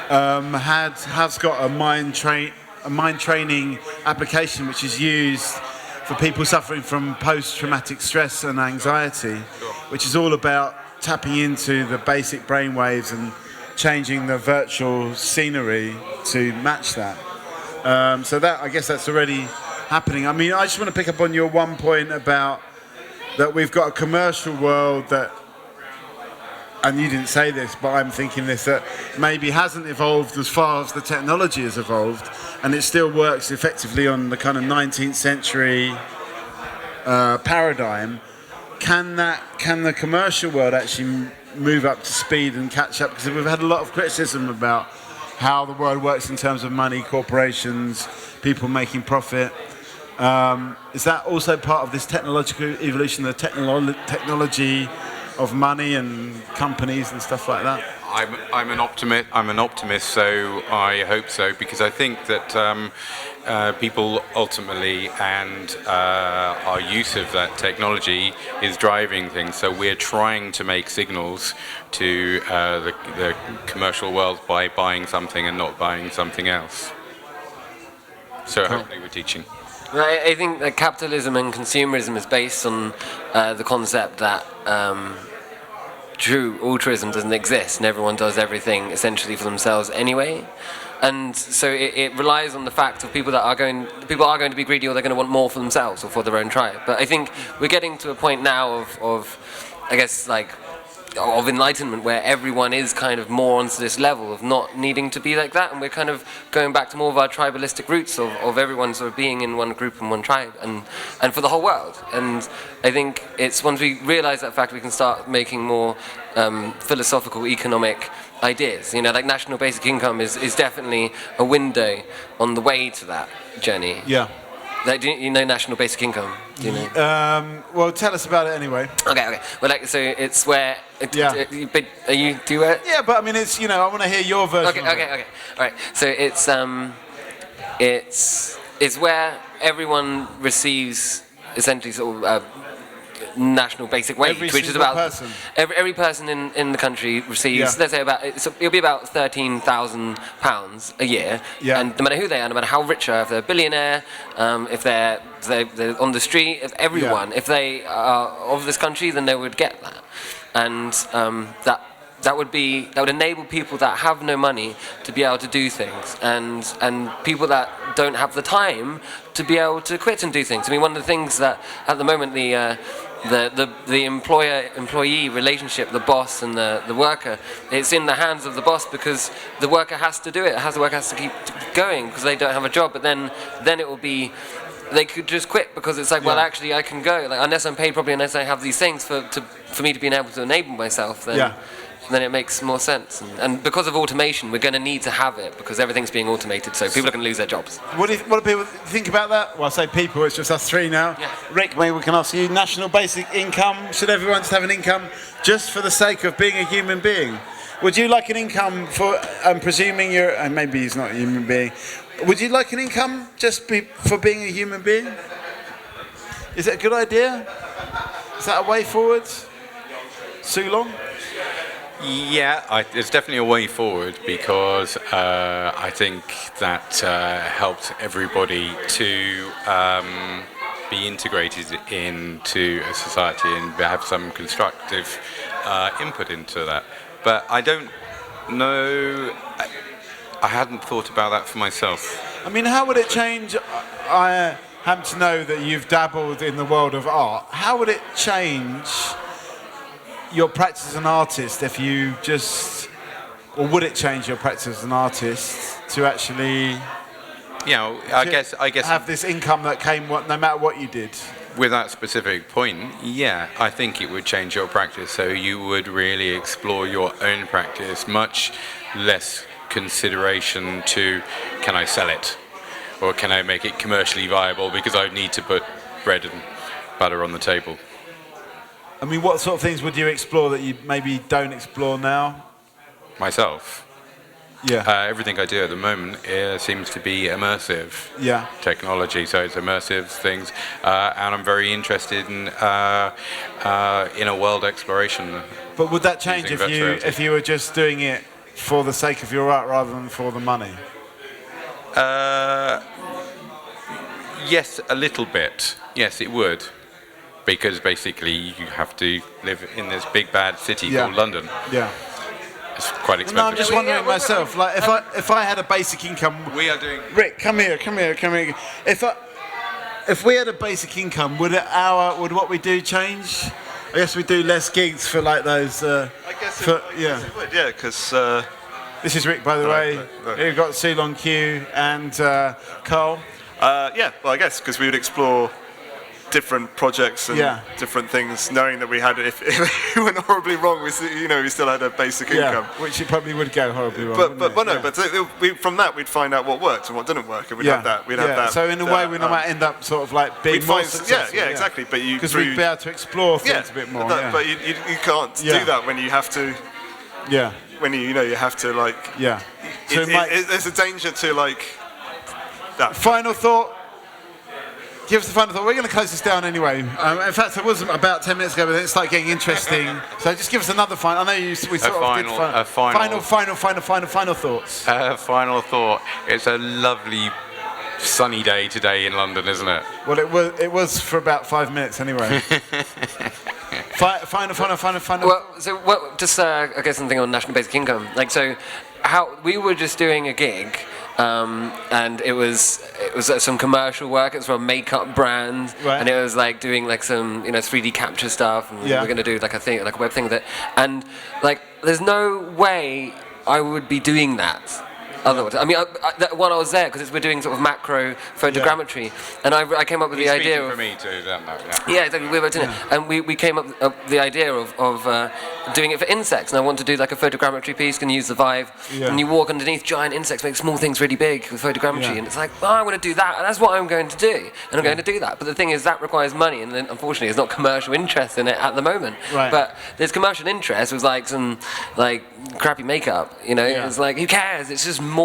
has got a mind training application which is used for people suffering from post-traumatic stress and anxiety, which is all about tapping into the basic brain waves and changing the virtual scenery to match that. So that, I guess that's already happening. I mean, I just want to pick up on your one point about that we've got a commercial world that, and you didn't say this, but I'm thinking this, that maybe hasn't evolved as far as the technology has evolved, and it still works effectively on the kind of 19th century paradigm. Can the commercial world actually move up to speed and catch up? Because we've had a lot of criticism about how the world works in terms of money, corporations, people making profit. Is that also part of this technological evolution, the technology of money and companies and stuff like that? I'm an optimist, so I hope so, because I think that people ultimately and our use of that technology is driving things. So we're trying to make signals to the commercial world by buying something and not buying something else. So hopefully we're teaching. I think that capitalism and consumerism is based on the concept that true altruism doesn't exist and everyone does everything essentially for themselves anyway. And so it relies on the fact of people are going to be greedy, or they're going to want more for themselves or for their own tribe. But I think we're getting to a point now of I guess, like, of enlightenment, where everyone is kind of more onto this level of not needing to be like that, and we're kind of going back to more of our tribalistic roots of everyone sort of being in one group and one tribe, and for the whole world. And I think it's once we realise that fact, we can start making more philosophical, economic ideas. You know, like national basic income is definitely a window on the way to that journey. Yeah. Like, do you know national basic income? Do you know? Well, tell us about it anyway. Okay. Well, like, so it's where. Are you do it? Yeah, but I mean, it's, you know, I want to hear your version. Okay. All right. So it's where everyone receives essentially sort of national basic wage, which is about every person in the country receives. Let's say it'll be about £13,000 a year, and no matter who they are, no matter how rich they are, if they're a billionaire, if they're on the street, if everyone, if they are of this country, then they would get that, and that would enable people that have no money to be able to do things, and people that don't have the time to be able to quit and do things. I mean, one of the things that at the moment the employer-employee relationship, the boss and the worker, it's in the hands of the boss, because the worker has to do it. The worker has to keep going because they don't have a job. But then it will be, they could just quit, because it's like, well, actually I can go, like, unless I'm paid properly, unless I have these things for me to be able to enable myself, then it makes more sense. And because of automation, we're going to need to have it, because everything's being automated, so people are going to lose their jobs. What do people think about that? Well, I say people, it's just us three now. Yeah. Rick, maybe we can ask you, national basic income, should everyone just have an income just for the sake of being a human being? Would you like an income for, presuming you're, and maybe he's not a human being, would you like an income just for being a human being? Is it a good idea? Is that a way forward? Sulong? Yeah, it's definitely a way forward, because I think that helps everybody to be integrated into a society and have some constructive input into that. But I don't know. I hadn't thought about that for myself. I mean, how would it change? I happen to know that you've dabbled in the world of art. How would it change your practice as an artist if you just, or would it change your practice as an artist to actually, I guess have this income that came no matter what you did? With that specific point, yeah, I think it would change your practice. So you would really explore your own practice, much less consideration to, can I sell it? Or can I make it commercially viable because I need to put bread and butter on the table? I mean, what sort of things would you explore that you maybe don't explore now? Myself? Yeah. Everything I do at the moment seems to be immersive technology, so it's immersive things, and I'm very interested in a world exploration. But would that change if you were just doing it for the sake of your art rather than for the money? Yes, a little bit. Yes, it would, because basically you have to live in this big bad city called London. Yeah. It's quite expensive. No, I'm just wondering myself, like if I had a basic income. We are doing. Rick, come here. If we had a basic income, would what we do change? I guess we do less gigs for like those. I guess it would, yeah, because. This is Rick, by the way. We've got Ceylon Q and Carl. Yeah, well, I guess because we would explore different projects and different things, knowing that we had, if it went horribly wrong, we still had a basic income. Which it probably would go horribly wrong. From that we'd find out what worked and what didn't work, and we'd have that. We'd have that. So in a way, we might end up sort of like being more successful. Yeah, exactly. But because we'd be able to explore things a bit more. But you can't do that when you have to. Yeah. When you have to like. Yeah. So there's a danger to like. That. Final thought. Give us the final thought. We're going to close this down anyway. In fact, it was about 10 minutes ago, but then it started getting interesting. So just give us another final. I know we sort of did final thoughts. Final thought. It's a lovely sunny day today in London, isn't it? Well, it was for about 5 minutes anyway. Final. Well, just I guess something on national basic income. Like, so, how we were just doing a gig. And it was some commercial work. It was for a makeup brand, and it was like doing like some 3D capture stuff. And we're going to do like a web thing with it. And like, there's no way I would be doing that. Otherwise, I mean, while I was there, because we're doing sort of macro photogrammetry, and I came up with the idea of. For me too, exactly. We were doing it, and we came up with the idea of doing it for insects. And I want to do like a photogrammetry piece, can use the Vive, and you walk underneath giant insects, make small things really big with photogrammetry, and it's like, I want to do that, and that's what I'm going to do, and I'm going to do that. But the thing is, that requires money, and then unfortunately, there's not commercial interest in it at the moment. Right. But there's commercial interest with like some crappy makeup. It's like, who cares? It's just more.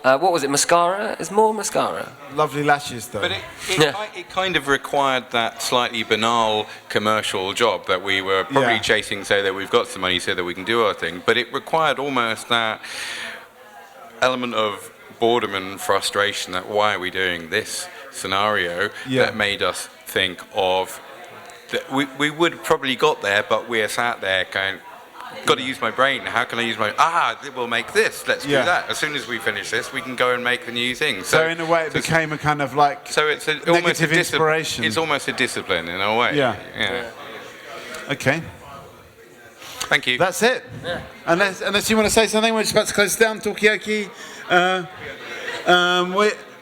What was it? Mascara? It's more mascara. Lovely lashes, though. But it kind of required that slightly banal commercial job that we were probably chasing, so that we've got some money, so that we can do our thing. But it required almost that element of boredom and frustration. That why are we doing this scenario? That made us think of. We would probably got there, but we're sat there going. Got to use my brain. How can I use my? We'll make this. Let's do that. As soon as we finish this, we can go and make the new thing. So in a way, it became a kind of like. So it's almost a inspiration. It's almost a discipline in a way. Yeah. Okay. Thank you. That's it. Yeah. Unless you want to say something, we're just about to close down. Talkaoke.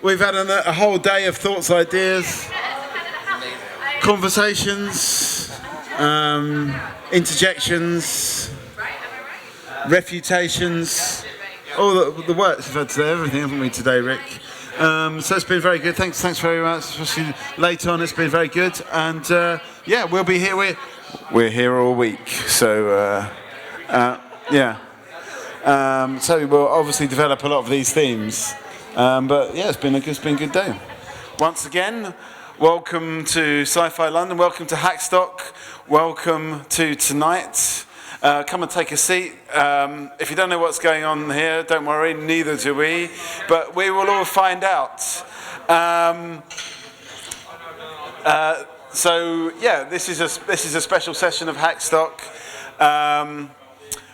We've had a whole day of thoughts, ideas, conversations, interjections. Refutations, all the works we've had today, everything, haven't we, today, Rick? So it's been very good. Thanks very much, especially late on. It's been very good, and we'll be here. We're here all week, so so we'll obviously develop a lot of these themes. But yeah, it's been a good day. Once again, welcome to Sci Fi London. Welcome to Hackstock. Welcome to tonight. Come and take a seat. If you don't know what's going on here, don't worry, neither do we. But we will all find out. So yeah, this is a special session of Hackstock.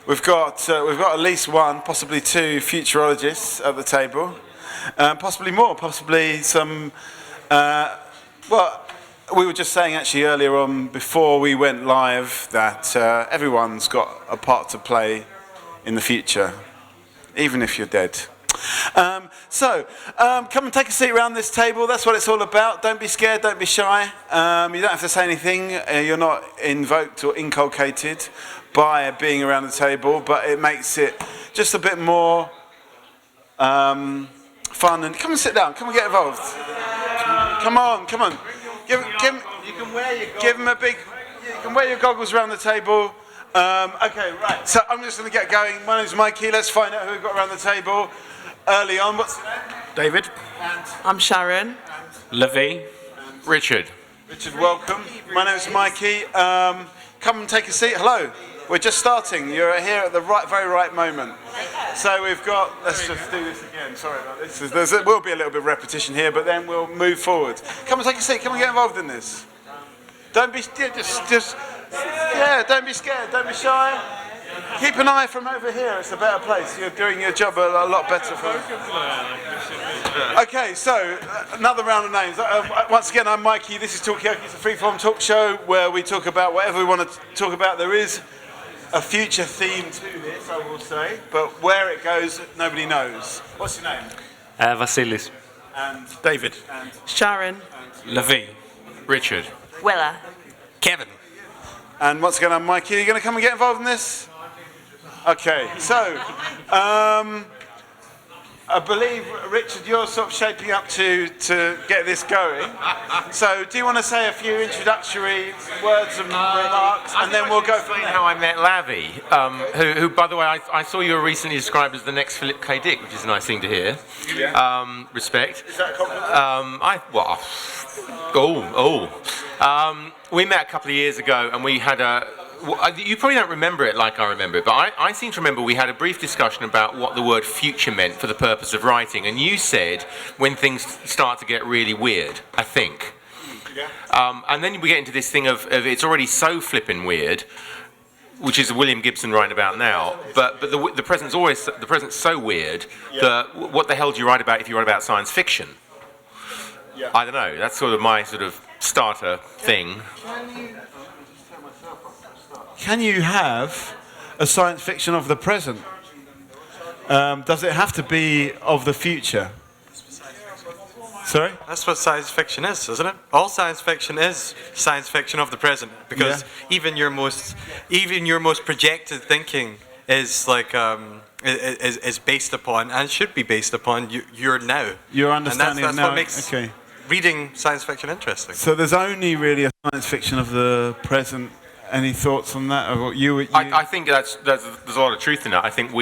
We've got at least one, possibly two futurologists at the table, possibly more, possibly some. Well, we were just saying actually earlier on before we went live that everyone's got a part to play in the future, even if you're dead. So, come and take a seat around this table. That's what it's all about. Don't be scared, don't be shy. You don't have to say anything. You're not invoked or inculcated by being around the table, but it makes it just a bit more fun. And come and sit down. Come and get involved. Come on. You can wear your goggles around the table. Okay, right. So I'm just going to get going. My name's Mikey. Let's find out who we've got around the table. Early on, what's your name? David. And I'm Sharon. Levi. Richard. Richard, welcome. My name's Mikey. Come and take a seat. Hello. We're just starting. You're here at the very right moment. So we've got. Let's just do this again. Sorry about this. There will be a little bit of repetition here, but then we'll move forward. Come and take a seat. Come and get involved in this. Don't be don't be scared. Don't be shy. Keep an eye from over here. It's a better place. You're doing your job a lot better for me. Okay, so another round of names. Once again, I'm Mikey. This is Talkaoke. It's a free-form talk show where we talk about whatever we want to talk about. There is a future theme to this, I will say, but where it goes, nobody knows. What's your name? Vasilis. And David. And Sharon. Levi. Richard. Willa. Kevin. And once again, I'm Mikey. Are you going to come and get involved in this? Okay, so I believe, Richard, you're sort of shaping up to get this going. So do you want to say a few introductory words and remarks, and then we'll go from there? How I met Lavi, who, by the way, I saw you were recently described as the next Philip K. Dick, which is a nice thing to hear. Yeah. Respect. Is that a compliment? We met a couple of years ago, and we had you probably don't remember it like I remember it, but I seem to remember we had a brief discussion about what the word future meant for the purpose of writing, and you said when things start to get really weird, I think. Yeah. And then we get into this thing of it's already so flippin' weird, which is William Gibson writing about now, but the present's so weird that what the hell do you write about if you write about science fiction? Yeah. I don't know, that's sort of my sort of starter thing. Can you have a science fiction of the present? Does it have to be of the future? Sorry? That's what science fiction is, isn't it? All science fiction is science fiction of the present, because even your most projected thinking is like is based upon and should be based upon your now. Your understanding and that's of now. what makes reading science fiction interesting. So there's only really a science fiction of the present. Any thoughts on that? Or I think there's a lot of truth in that. I think I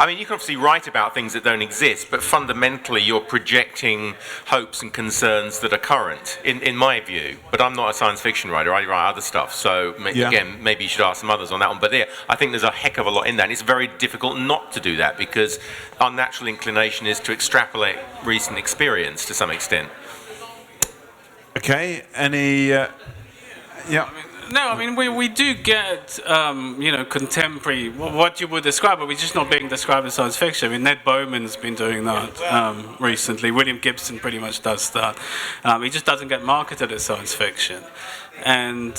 mean, you can obviously write about things that don't exist, but fundamentally you're projecting hopes and concerns that are current, in my view. But I'm not a science fiction writer, I write other stuff. So again, maybe you should ask some others on that one. But I think there's a heck of a lot in that. And it's very difficult not to do that, because our natural inclination is to extrapolate recent experience to some extent. Okay, any... No, I mean, we do get, contemporary, what you would describe, but we're just not being described as science fiction. I mean, Ned Bowman's been doing that recently. William Gibson pretty much does that. He just doesn't get marketed as science fiction. And,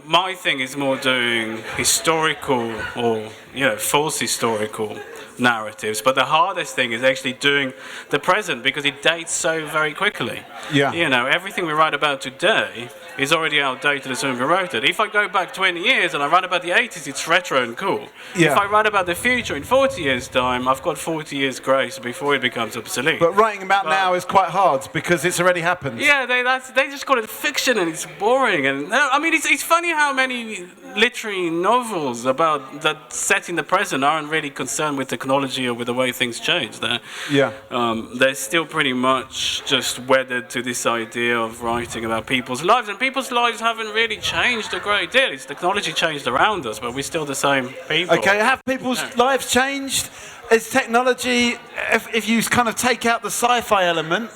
my thing is more doing historical or, false historical narratives, but the hardest thing is actually doing the present, because it dates so very quickly. Yeah. Everything we write about today is already outdated as soon as we wrote it. If I go back 20 years and I write about the 80s, it's retro and cool. Yeah. If I write about the future in 40 years' time, I've got 40 years grace before it becomes obsolete. But writing about now is quite hard because it's already happened. Yeah, they just call it fiction and it's boring. And I mean, it's funny how many literary novels about that set in the present aren't really concerned with technology or with the way things change. They're still pretty much just wedded to this idea of writing about people's lives, and people's lives haven't really changed a great deal. It's technology changed around us, but we're still the same people. Okay, have people's lives changed? Is technology, if you kind of take out the sci-fi element,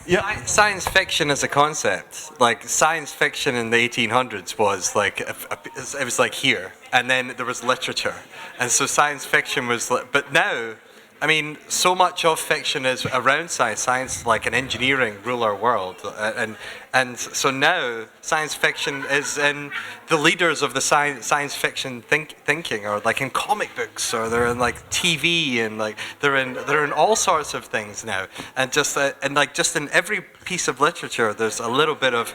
Yeah. Science fiction as a concept, like science fiction in the 1800s was like it was like here, and then there was literature, and so science fiction was. But now, I mean, so much of fiction is around science. Science, like an engineering, rule our world, and so now science fiction is in the leaders of the science fiction thinking, or like in comic books, or they're in like TV, and like they're in all sorts of things now, and just in every piece of literature, there's a little bit of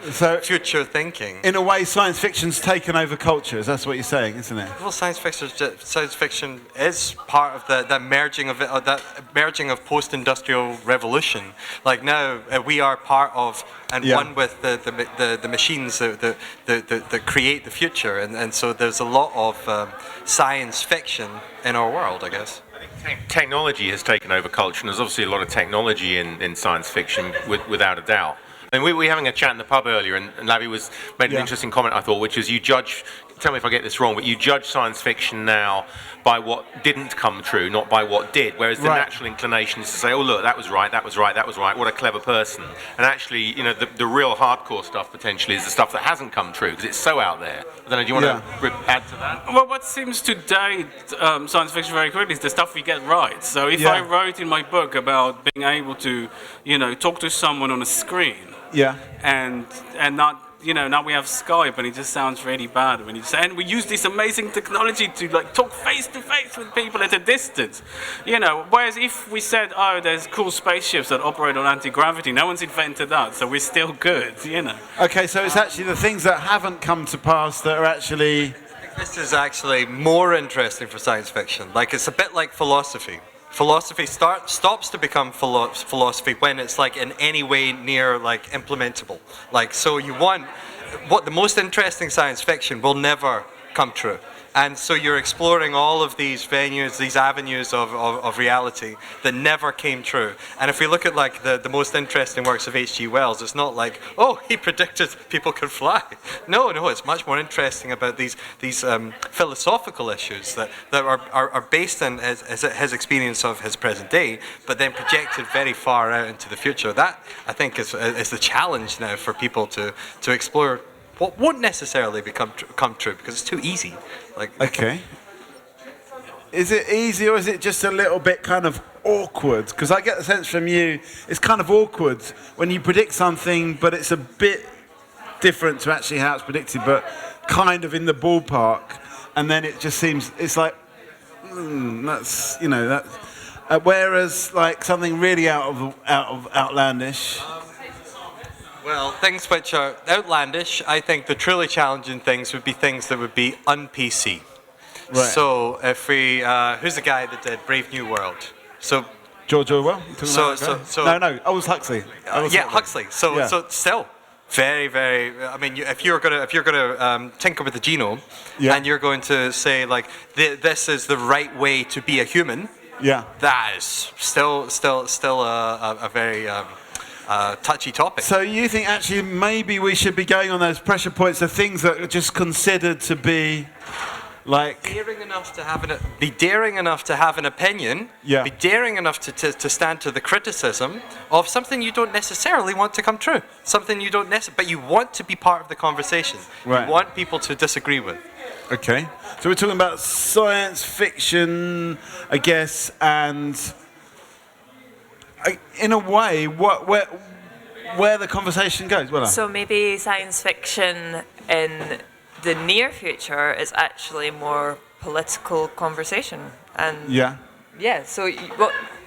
future thinking. In a way, science fiction's taken over cultures. That's what you're saying, isn't it? Well, science fiction is part of that merging of post-industrial revolution. Like now, we are part of and one with the machines that create the future, and so there's a lot of science fiction in our world, I guess. Technology has taken over culture, and there's obviously a lot of technology in science fiction, without a doubt. I mean, we were having a chat in the pub earlier, and Lavi made an interesting comment, I thought, which is you judge, tell me if I get this wrong, but you judge science fiction now by what didn't come true, not by what did, whereas the natural inclination is to say, oh, look, that was right, what a clever person. And actually, you know, the real hardcore stuff potentially is the stuff that hasn't come true, because it's so out there. I don't know, do you want to add to that? Well, what seems to date science fiction very quickly is the stuff we get right. So if I wrote in my book about being able to, you know, talk to someone on a screen, and not, you know, now we have Skype, and it just sounds really bad when you say, and we use this amazing technology to like talk face to face with people at a distance, you know. Whereas if we said, oh, there's cool spaceships that operate on anti-gravity, no one's invented that, so we're still good, you know. Okay, so it's actually the things that haven't come to pass that are actually. This is actually more interesting for science fiction. Like, it's a bit like philosophy. Philosophy stops to become philosophy when it's like in any way near like implementable. Like, so you want what the most interesting science fiction will never come true. And so you're exploring all of these venues, these avenues of reality that never came true. And if we look at like the most interesting works of H.G. Wells, it's not like, oh, he predicted people could fly. No, it's much more interesting about these philosophical issues that are based on his experience of his present day, but then projected very far out into the future. That, I think, is the challenge now for people to explore what won't necessarily come true because it's too easy. Like, okay. Is it easy, or is it just a little bit kind of awkward? Because I get the sense from you, it's kind of awkward when you predict something, but it's a bit different to actually how it's predicted, but kind of in the ballpark, and then it just seems, it's like, that's, you know, that. Whereas like something really out of outlandish. Well, things which are outlandish, I think the truly challenging things would be things that would be un-PC. Right. So if we, who's the guy that did Brave New World? So George Orwell? So no, I was Huxley. Huxley. So still very, very. I mean, if you're gonna tinker with the genome, and you're going to say like this is the right way to be a human. Yeah. That is still a very touchy topic. So you think actually maybe we should be going on those pressure points of things that are just considered to be like daring enough to have an opinion, be daring enough to stand to the criticism of something you don't necessarily want to come true, something you don't but you want to be part of the conversation. Right. You want people to disagree with. Okay, so we're talking about science fiction, I guess, and in a way, where the conversation goes. Well, so maybe science fiction in the near future is actually more political conversation, and so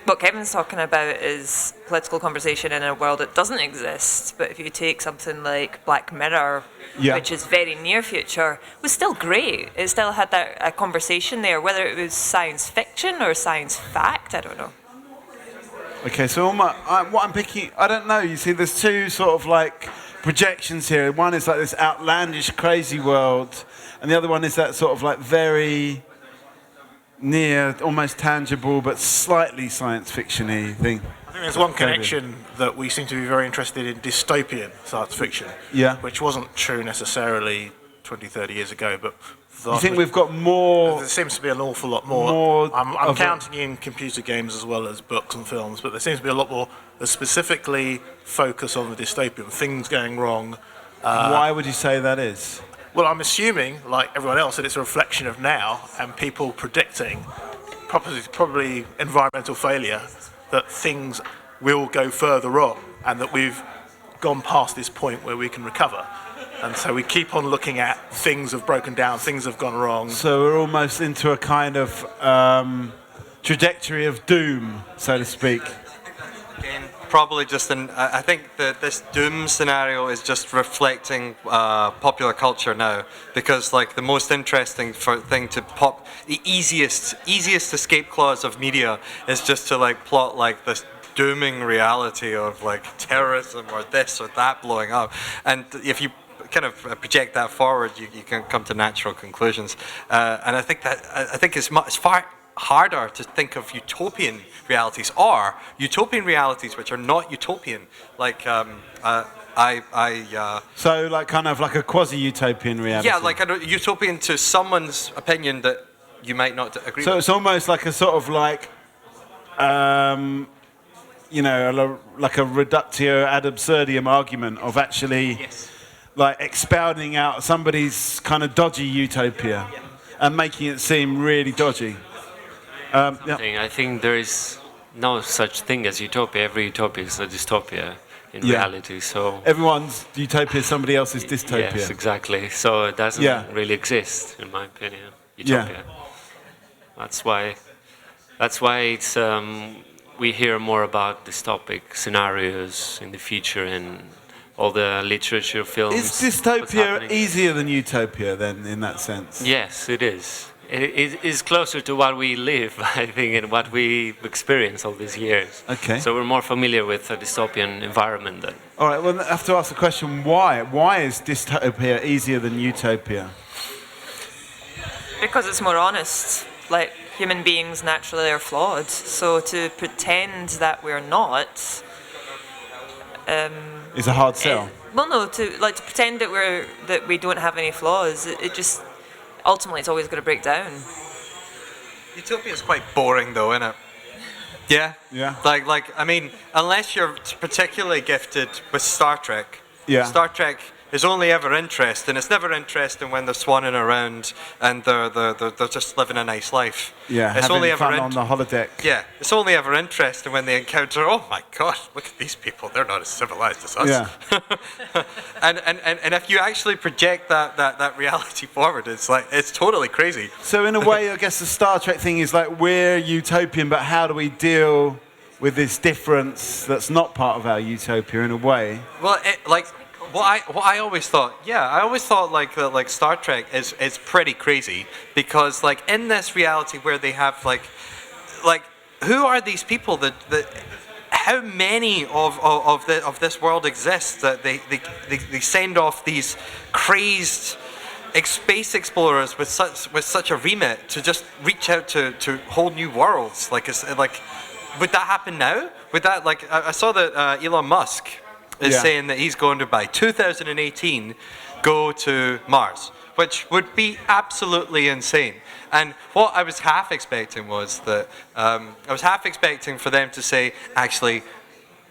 what Kevin's talking about is political conversation in a world that doesn't exist. But if you take something like Black Mirror, which is very near future, was still great. It still had a conversation there, whether it was science fiction or science fact, I don't know. Okay, so what I'm picking, I don't know, you see there's two sort of like projections here. One is like this outlandish, crazy world, and the other one is that sort of like very near, almost tangible, but slightly science fiction-y thing. I think there's one connection that we seem to be very interested in, dystopian science fiction, which wasn't true necessarily 20, 30 years ago, but You think we've got more? There seems to be an awful lot more. I'm counting in computer games as well as books and films, but there seems to be a lot more that specifically focus on the dystopian, things going wrong. Why would you say that is? Well, I'm assuming, like everyone else, that it's a reflection of now and people predicting, probably environmental failure, that things will go further wrong and that we've gone past this point where we can recover. And so we keep on looking at things have broken down, things have gone wrong. So we're almost into a kind of trajectory of doom, so to speak. Again, probably just I think that this doom scenario is just reflecting popular culture now, because like the most interesting thing to pop, the easiest escape clause of media is just to like plot like this dooming reality of like terrorism or this or that blowing up, and if you kind of project that forward, you can come to natural conclusions. And I think it's far harder to think of utopian realities or utopian realities which are not utopian. Like so like kind of like a quasi-utopian reality. Yeah, like a utopian to someone's opinion that you might not agree with. So it's almost like a sort of like you know, like a reductio ad absurdum argument of actually like expounding out somebody's kind of dodgy utopia and making it seem really dodgy. I think there is no such thing as utopia. Every utopia is a dystopia in reality. So everyone's utopia is somebody else's dystopia. Yes, exactly. So it doesn't really exist, in my opinion. Utopia. That's why it's we hear more about dystopic scenarios in the future and all the literature, films. Is dystopia easier than utopia then, in that sense? Yes, it is. It is closer to what we live, I think, and what we experience all these years. Okay. So we're more familiar with a dystopian environment then. All right, well, I have to ask the question, why? Why is dystopia easier than utopia? Because it's more honest. Like, human beings naturally are flawed. So to pretend that we're not... It's a hard sell. To pretend that we don't have any flaws, it just... Ultimately, it's always going to break down. Utopia is quite boring, though, isn't it? Yeah. Yeah. Like I mean, unless you're particularly gifted with Star Trek. Yeah. Star Trek is only ever interesting. It's never interesting when they're swanning around and they're just living a nice life. Yeah. It's having only fun ever on the holodeck. Yeah. It's only ever interesting when they encounter. Oh my God! Look at these people. They're not as civilized as us. Yeah. and if you actually project that reality forward, it's totally crazy. So in a way, I guess the Star Trek thing is like we're utopian, but how do we deal with this difference that's not part of our utopia in a way? Well, what I always thought, like Star Trek is pretty crazy because like in this reality where they have like who are these people that how many of this world exists that they send off these crazed space explorers with such a remit to just reach out to whole new worlds? Like would that happen now? Would that I saw that Elon Musk is saying that he's going to by 2018 go to Mars, which would be absolutely insane. And what I was half expecting was that I was half expecting for them to say, actually,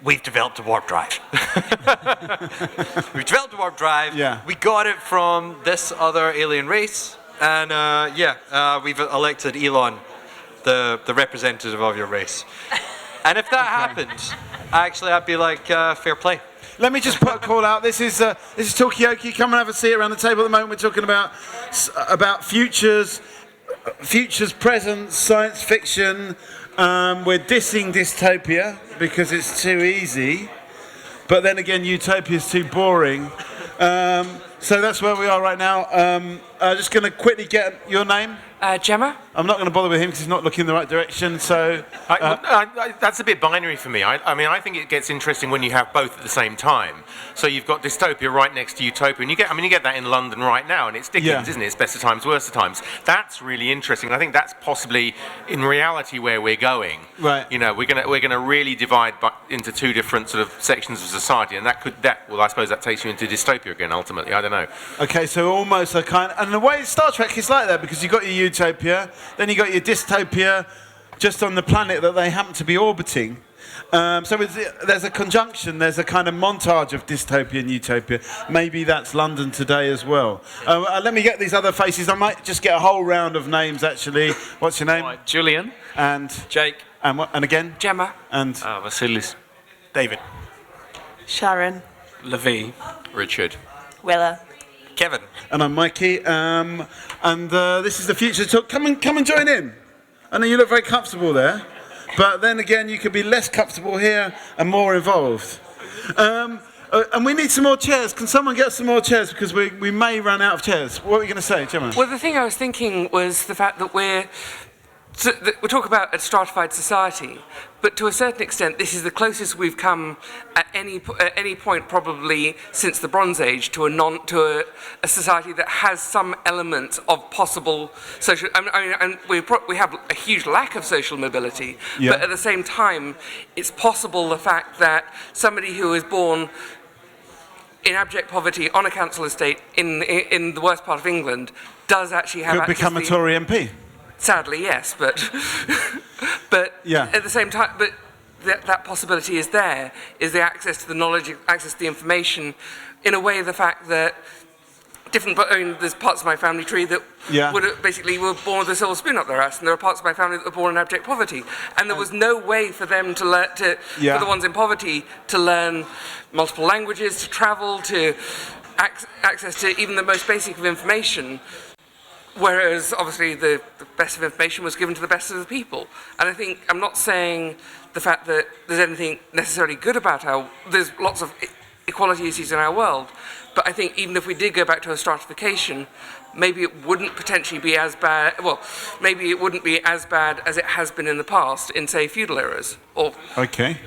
we've developed a warp drive. We've developed a warp drive. Yeah. We got it from this other alien race, and we've elected Elon, the representative of your race. And if that happened, actually, I'd be like, fair play. Let me just put a call out. This is Talkaoke. Come and have a seat around the table at the moment. We're talking about futures, present, science fiction. We're dissing dystopia because it's too easy. But then again, utopia is too boring. So that's where we are right now. Just going to quickly get your name. Gemma. I'm not going to bother with him because he's not looking in the right direction. So that's a bit binary for me. I mean, I think it gets interesting when you have both at the same time. So you've got dystopia right next to utopia, and you get that in London right now, and it's Dickens, isn't it? It's best of times, worst of times. That's really interesting. I think that's possibly in reality where we're going. Right. You know, we're gonna really divide by into two different sort of sections of society, and I suppose that takes you into dystopia again. Ultimately, I don't know. Okay, so almost a kind, and the way Star Trek is like that, because you got your utopia, then you got your dystopia, just on the planet that they happen to be orbiting. There's a conjunction, there's a kind of montage of dystopia and utopia. Maybe that's London today as well. Let me get these other faces. I might just get a whole round of names, actually. What's your name? Julian. And? Jake. And what? And again? Gemma. And? Vasilis. David. Sharon. Levi. Richard. Willa. Kevin. And I'm Mikey. This is the Future Talk. Come and join in. I know you look very comfortable there. But then again, you could be less comfortable here and more involved. And we need some more chairs. Can someone get some more chairs? Because we may run out of chairs. What were you going to say, Gemma? Well, the thing I was thinking was the fact that we're talking about a stratified society, but to a certain extent, this is the closest we've come at any point, probably since the Bronze Age, to a society that has some element of possible social. And we have a huge lack of social mobility, but at the same time, it's possible the fact that somebody who is born in abject poverty on a council estate in the worst part of England does actually have could become a Tory MP. Sadly, yes, but at the same time, but that possibility is there. Is the access to the knowledge, access to the information, in a way, the fact that there's parts of my family tree that were born with a silver spoon up their ass, and there are parts of my family that were born in abject poverty, and there was no way for them to learn for the ones in poverty to learn multiple languages, to travel, to access to even the most basic of information. Whereas, obviously, the best of information was given to the best of the people. And I think, I'm not saying the fact that there's anything necessarily good about there's lots of equality issues in our world, but I think even if we did go back to a stratification, maybe it wouldn't potentially be as bad, maybe it wouldn't be as bad as it has been in the past in, say, feudal eras. Okay.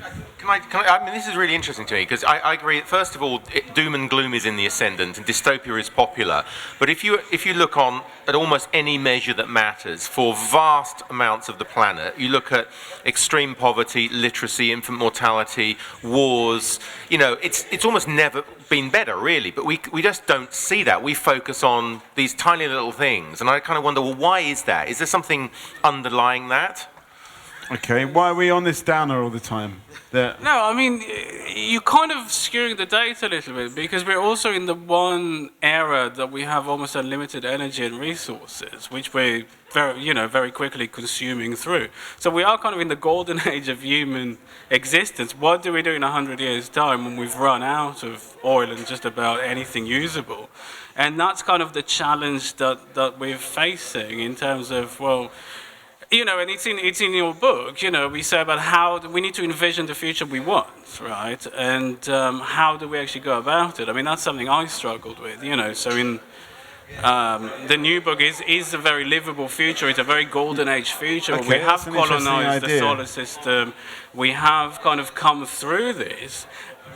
I mean, this is really interesting to me, because I agree. First of all, doom and gloom is in the ascendant, and dystopia is popular. But if you look at almost any measure that matters for vast amounts of the planet, you look at extreme poverty, literacy, infant mortality, wars. It's almost never been better, really. But we just don't see that. We focus on these tiny little things, and I kind of wonder, well, why is that? Is there something underlying that? Okay, why are we on this downer all the time? No, I mean, you're kind of skewing the data a little bit, because we're also in the one era that we have almost unlimited energy and resources, which we're very quickly consuming through. So we are kind of in the golden age of human existence. What do we do in 100 years' time when we've run out of oil and just about anything usable? And that's kind of the challenge that we're facing in terms of, and it's in your book, we say about how we need to envision the future we want, right? And how do we actually go about it? I mean, that's something I struggled with, So in the new book is a very livable future. It's a very golden age future where we have colonized the solar system. We have kind of come through this.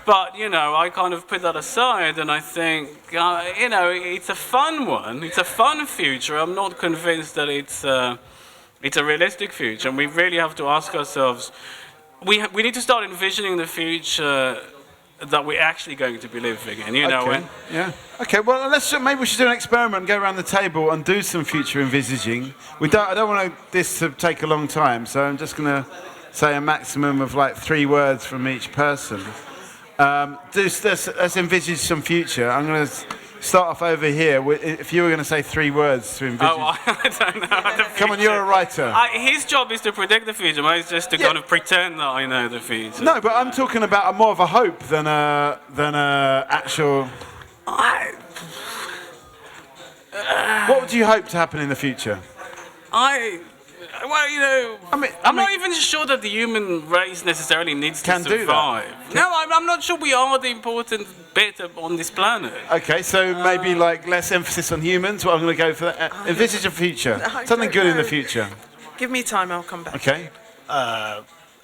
But, I kind of put that aside, and I think, it's a fun one. It's a fun future. I'm not convinced that it's a realistic future, and we really have to ask ourselves, we need to start envisioning the future that we're actually going to be living in, Okay, well, maybe we should do an experiment and go around the table and do some future envisaging. I don't want this to take a long time, so I'm just going to say a maximum of 3 words from each person. Let's envisage some future. I'm going to start off over here. If you were going to say 3 words to envisage. I don't know. Come on, you're a writer. His job is to predict the future. Mine is just to kind of pretend that I know the future. No, but I'm talking about more of a hope than a actual. What would you hope to happen in the future? I'm not even sure that the human race necessarily needs to survive. No, I'm not sure we are the important bit on this planet. Okay, so maybe less emphasis on humans. Well, I'm going to go for that. Envisage a future. Something good in the future. Give me time, I'll come back. Okay.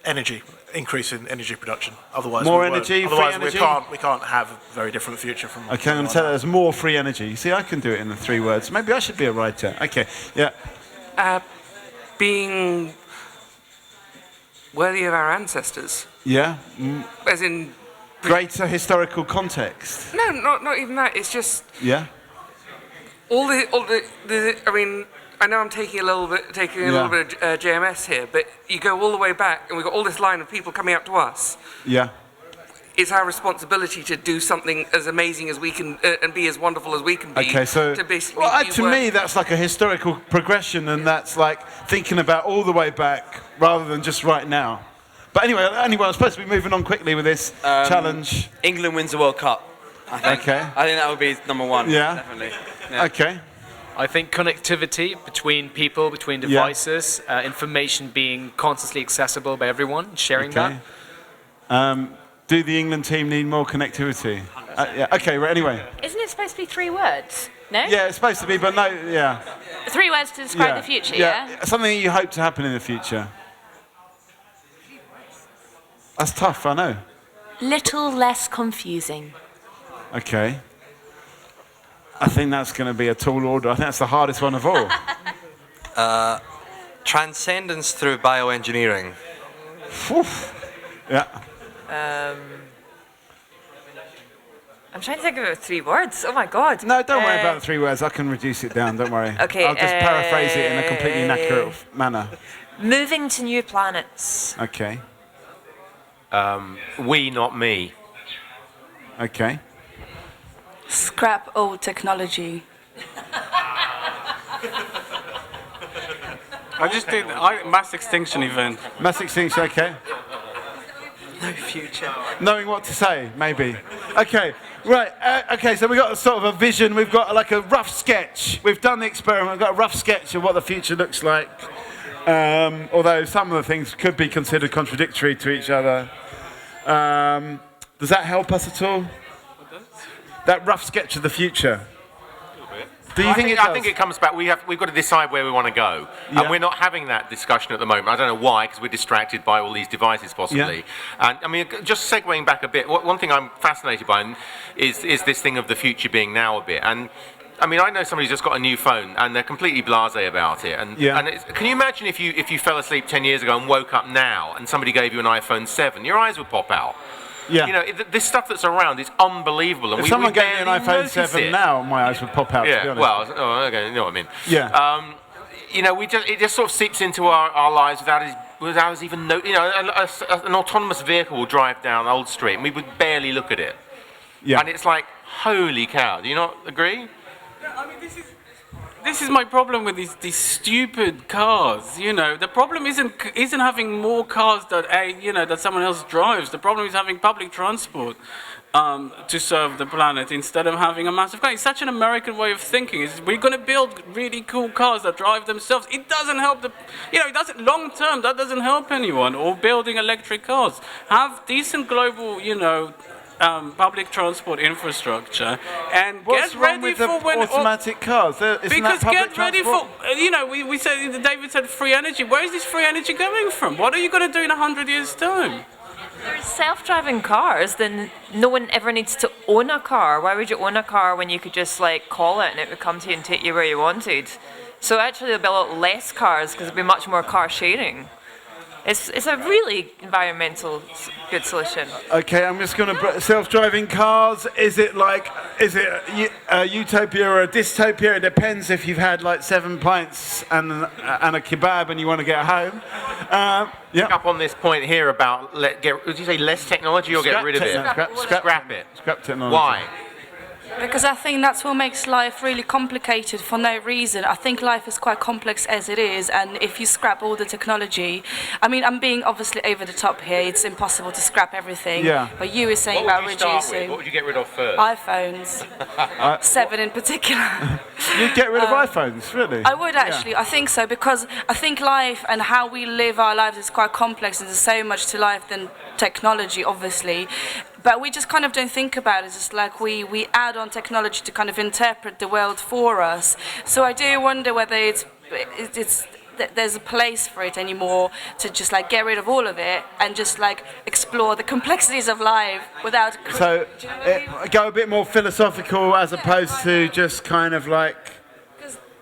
Energy. Increase in energy production. Otherwise, more energy, free energy? we can't have a very different future from. Okay, I'm going to tell you there's more free energy. See, I can do it in the 3 words. Maybe I should be a writer. Okay, yeah. Being worthy of our ancestors. Yeah. As in greater historical context. No, not even that. It's just Yeah. all the. I mean, I know I'm taking a little bit of JMS here, but you go all the way back, and we've got all this line of people coming up to us. Yeah. It's our responsibility to do something as amazing as we can and be as wonderful as we can be. Okay, so to basically to me that's like a historical progression, and that's like thinking about all the way back rather than just right now. But anyway, I'm supposed to be moving on quickly with this challenge. England wins the World Cup. I think. Okay. I think that would be number one. Yeah. Definitely. Yeah. Okay. I think connectivity between people, between devices, information being constantly accessible by everyone, sharing that. Do the England team need more connectivity? Yeah. Okay. Right. Anyway. Isn't it supposed to be 3 words? No. Yeah, it's supposed to be, but no. Yeah. 3 words to describe the future. Yeah. Something you hope to happen in the future. That's tough. I know. Little less confusing. Okay. I think that's going to be a tall order. I think that's the hardest one of all. Transcendence through bioengineering. Yeah. I'm trying to think of 3 words. Oh my god. No, don't worry about the 3 words. I can reduce it down. Don't worry. Okay. I'll just paraphrase it in a completely inaccurate manner. Moving to new planets. Okay. We, not me. Okay. Scrap old technology. I just did mass extinction event. Mass extinction, okay. No future. Knowing what to say, maybe. Okay, right. Okay, so we've got sort of a vision. We've got like a rough sketch. We've done the experiment. We've got a rough sketch of what the future looks like. Although some of the things could be considered contradictory to each other. Does that help us at all? That rough sketch of the future. Do you think it does? I think it comes back. We've got to decide where we want to go, and we're not having that discussion at the moment. I don't know why, because we're distracted by all these devices, possibly. Yeah. And I mean, just segueing back a bit, one thing I'm fascinated by is this thing of the future being now a bit. And I mean, I know somebody who's just got a new phone, and they're completely blasé about it. And can you imagine if you fell asleep 10 years ago and woke up now, and somebody gave you an iPhone 7? Your eyes would pop out. Yeah. You know, this stuff that's around is unbelievable. And if someone gave me an barely iPhone notice 7 it. now, my eyes would pop out, to be honest. Well, okay, you know what I mean. Yeah. You know, it just sort of seeps into our lives without us even know. You know, an autonomous vehicle will drive down Old Street, and we would barely look at it. Yeah. And it's like, holy cow! Do you not agree? I mean, this is my problem with these stupid cars. You know, the problem isn't having more cars that someone else drives. The problem is having public transport to serve the planet instead of having a massive car. It's such an American way of thinking. We're going to build really cool cars that drive themselves. It doesn't help long term. That doesn't help anyone. Or building electric cars. Have decent global, public transport infrastructure, and What's get wrong ready with the for when automatic cars? because get ready for we said David said free energy. Where is this free energy coming from? What are you going to do in 100 years' time? There's self-driving cars, then no one ever needs to own a car. Why would you own a car when you could just call it and it would come to you and take you where you wanted? So actually there'll be a lot less cars because there'll be much more car sharing. It's a really environmental good solution. Okay, I'm just going to self-driving cars. Is it a utopia or a dystopia? It depends if you've had 7 pints and a kebab and you want to get home. Pick up on this point here about did you say less technology or get rid of it? Scrap it. Scrap technology. Why? Because I think that's what makes life really complicated for no reason. I think life is quite complex as it is, and if you scrap all the technology, I mean, I'm being obviously over the top here. It's impossible to scrap everything. Yeah. But you were saying What about would you start reducing. with? What would you get rid of first? iPhones. 7 in particular. You'd get rid of iPhones, really? I would actually. I think so, because I think life and how we live our lives is quite complex, and there's so much to life than technology, obviously. But we just kind of don't think about it. It's just like we add on technology to kind of interpret the world for us. So I do wonder whether there's a place for it anymore to just get rid of all of it and just explore the complexities of life without. So go a bit more philosophical as opposed to just kind of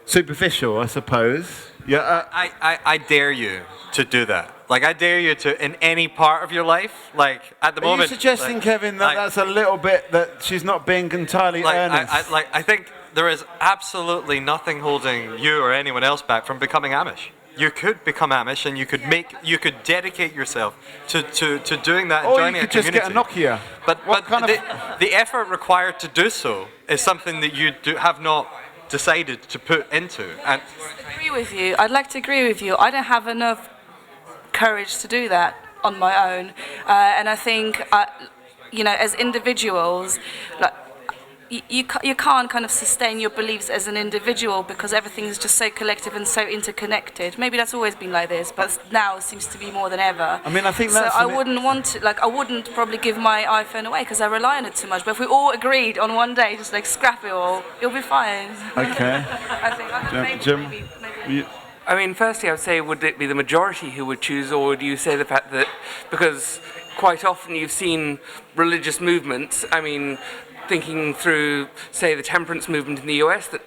superficial, I suppose. Yeah. I dare you to do that. Like, I dare you to, in any part of your life, like, at the Are moment. you suggesting, like, Kevin, that that's a little bit that she's not being entirely earnest? I think there is absolutely nothing holding you or anyone else back from becoming Amish. You could become Amish, and you could dedicate yourself to doing that and or joining you a could just community. get a Nokia. But the effort required to do so is something that you have not decided to put into. And Agree with you. I'd like to agree with you. I don't have enough courage to do that on my own, and I think, as individuals, like, you can't kind of sustain your beliefs as an individual because everything is just so collective and so interconnected. Maybe that's always been like this, but now it seems to be more than ever. I mean, I think that's... So I wouldn't want to, I wouldn't probably give my iPhone away because I rely on it too much. But if we all agreed on one day, just scrap it all, you'll be fine. Okay. I think Jim? I mean, firstly, I would say, would it be the majority who would choose, or would you say the fact that, because quite often you've seen religious movements, I mean, thinking through, say, the temperance movement in the US that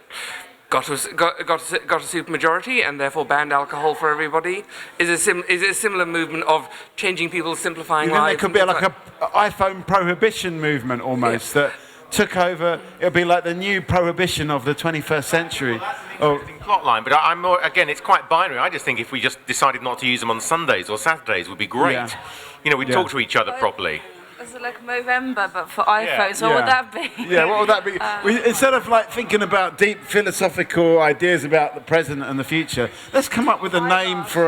got a supermajority and therefore banned alcohol for everybody, is it a similar movement of changing people, simplifying You think lives? there could be like an iPhone prohibition movement almost that took over? It'll be like the new prohibition of the 21st century. Plot line, but I'm more, again, it's quite binary. I just think if we just decided not to use them on Sundays or Saturdays would be great. Yeah. We'd talk to each other properly. Is it like Movember, but for iPhones? What would that be? Yeah, what would that be? Instead of thinking about deep philosophical ideas about the present and the future, let's come up with a name for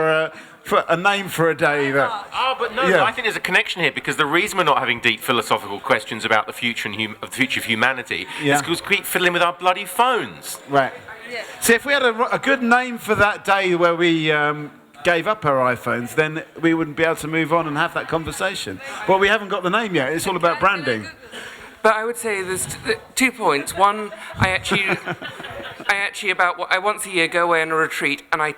a day that. Oh, but no, I think there's a connection here because the reason we're not having deep philosophical questions about the future of the future of humanity is because we keep fiddling with our bloody phones. Right. See, if we had a good name for that day where we gave up our iPhones, then we wouldn't be able to move on and have that conversation. But we haven't got the name yet. It's all about branding. But I would say there's 2 points. One, I actually I once a year go away on a retreat and I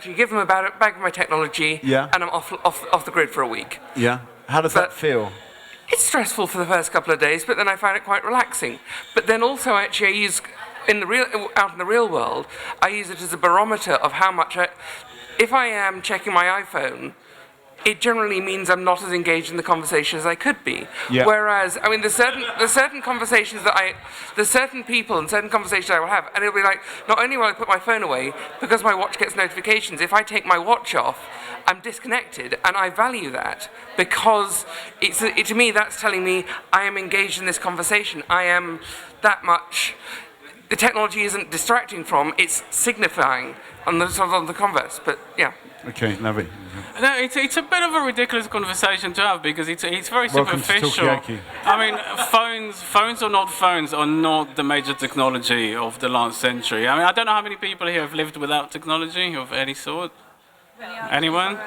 give them a bag of my technology and I'm off the grid for a week. Yeah. How does that feel? It's stressful for the first couple of days, but then I find it quite relaxing. But then also actually I use out in the real world, I use it as a barometer of how much if I am checking my iPhone, it generally means I'm not as engaged in the conversation as I could be. Yeah. Whereas, I mean, there's certain conversations there's certain people and certain conversations I will have, and it'll be like, not only will I put my phone away, because my watch gets notifications, if I take my watch off, I'm disconnected, and I value that, because to me, that's telling me I am engaged in this conversation. I am that much... The technology isn't distracting from, it's signifying on the converse, but yeah. Okay, lovely. No, it's a bit of a ridiculous conversation to have because it's very Welcome superficial. To Talkaoke. I mean, phones are not the major technology of the last century. I mean, I don't know how many people here have lived without technology of any sort. Anyone?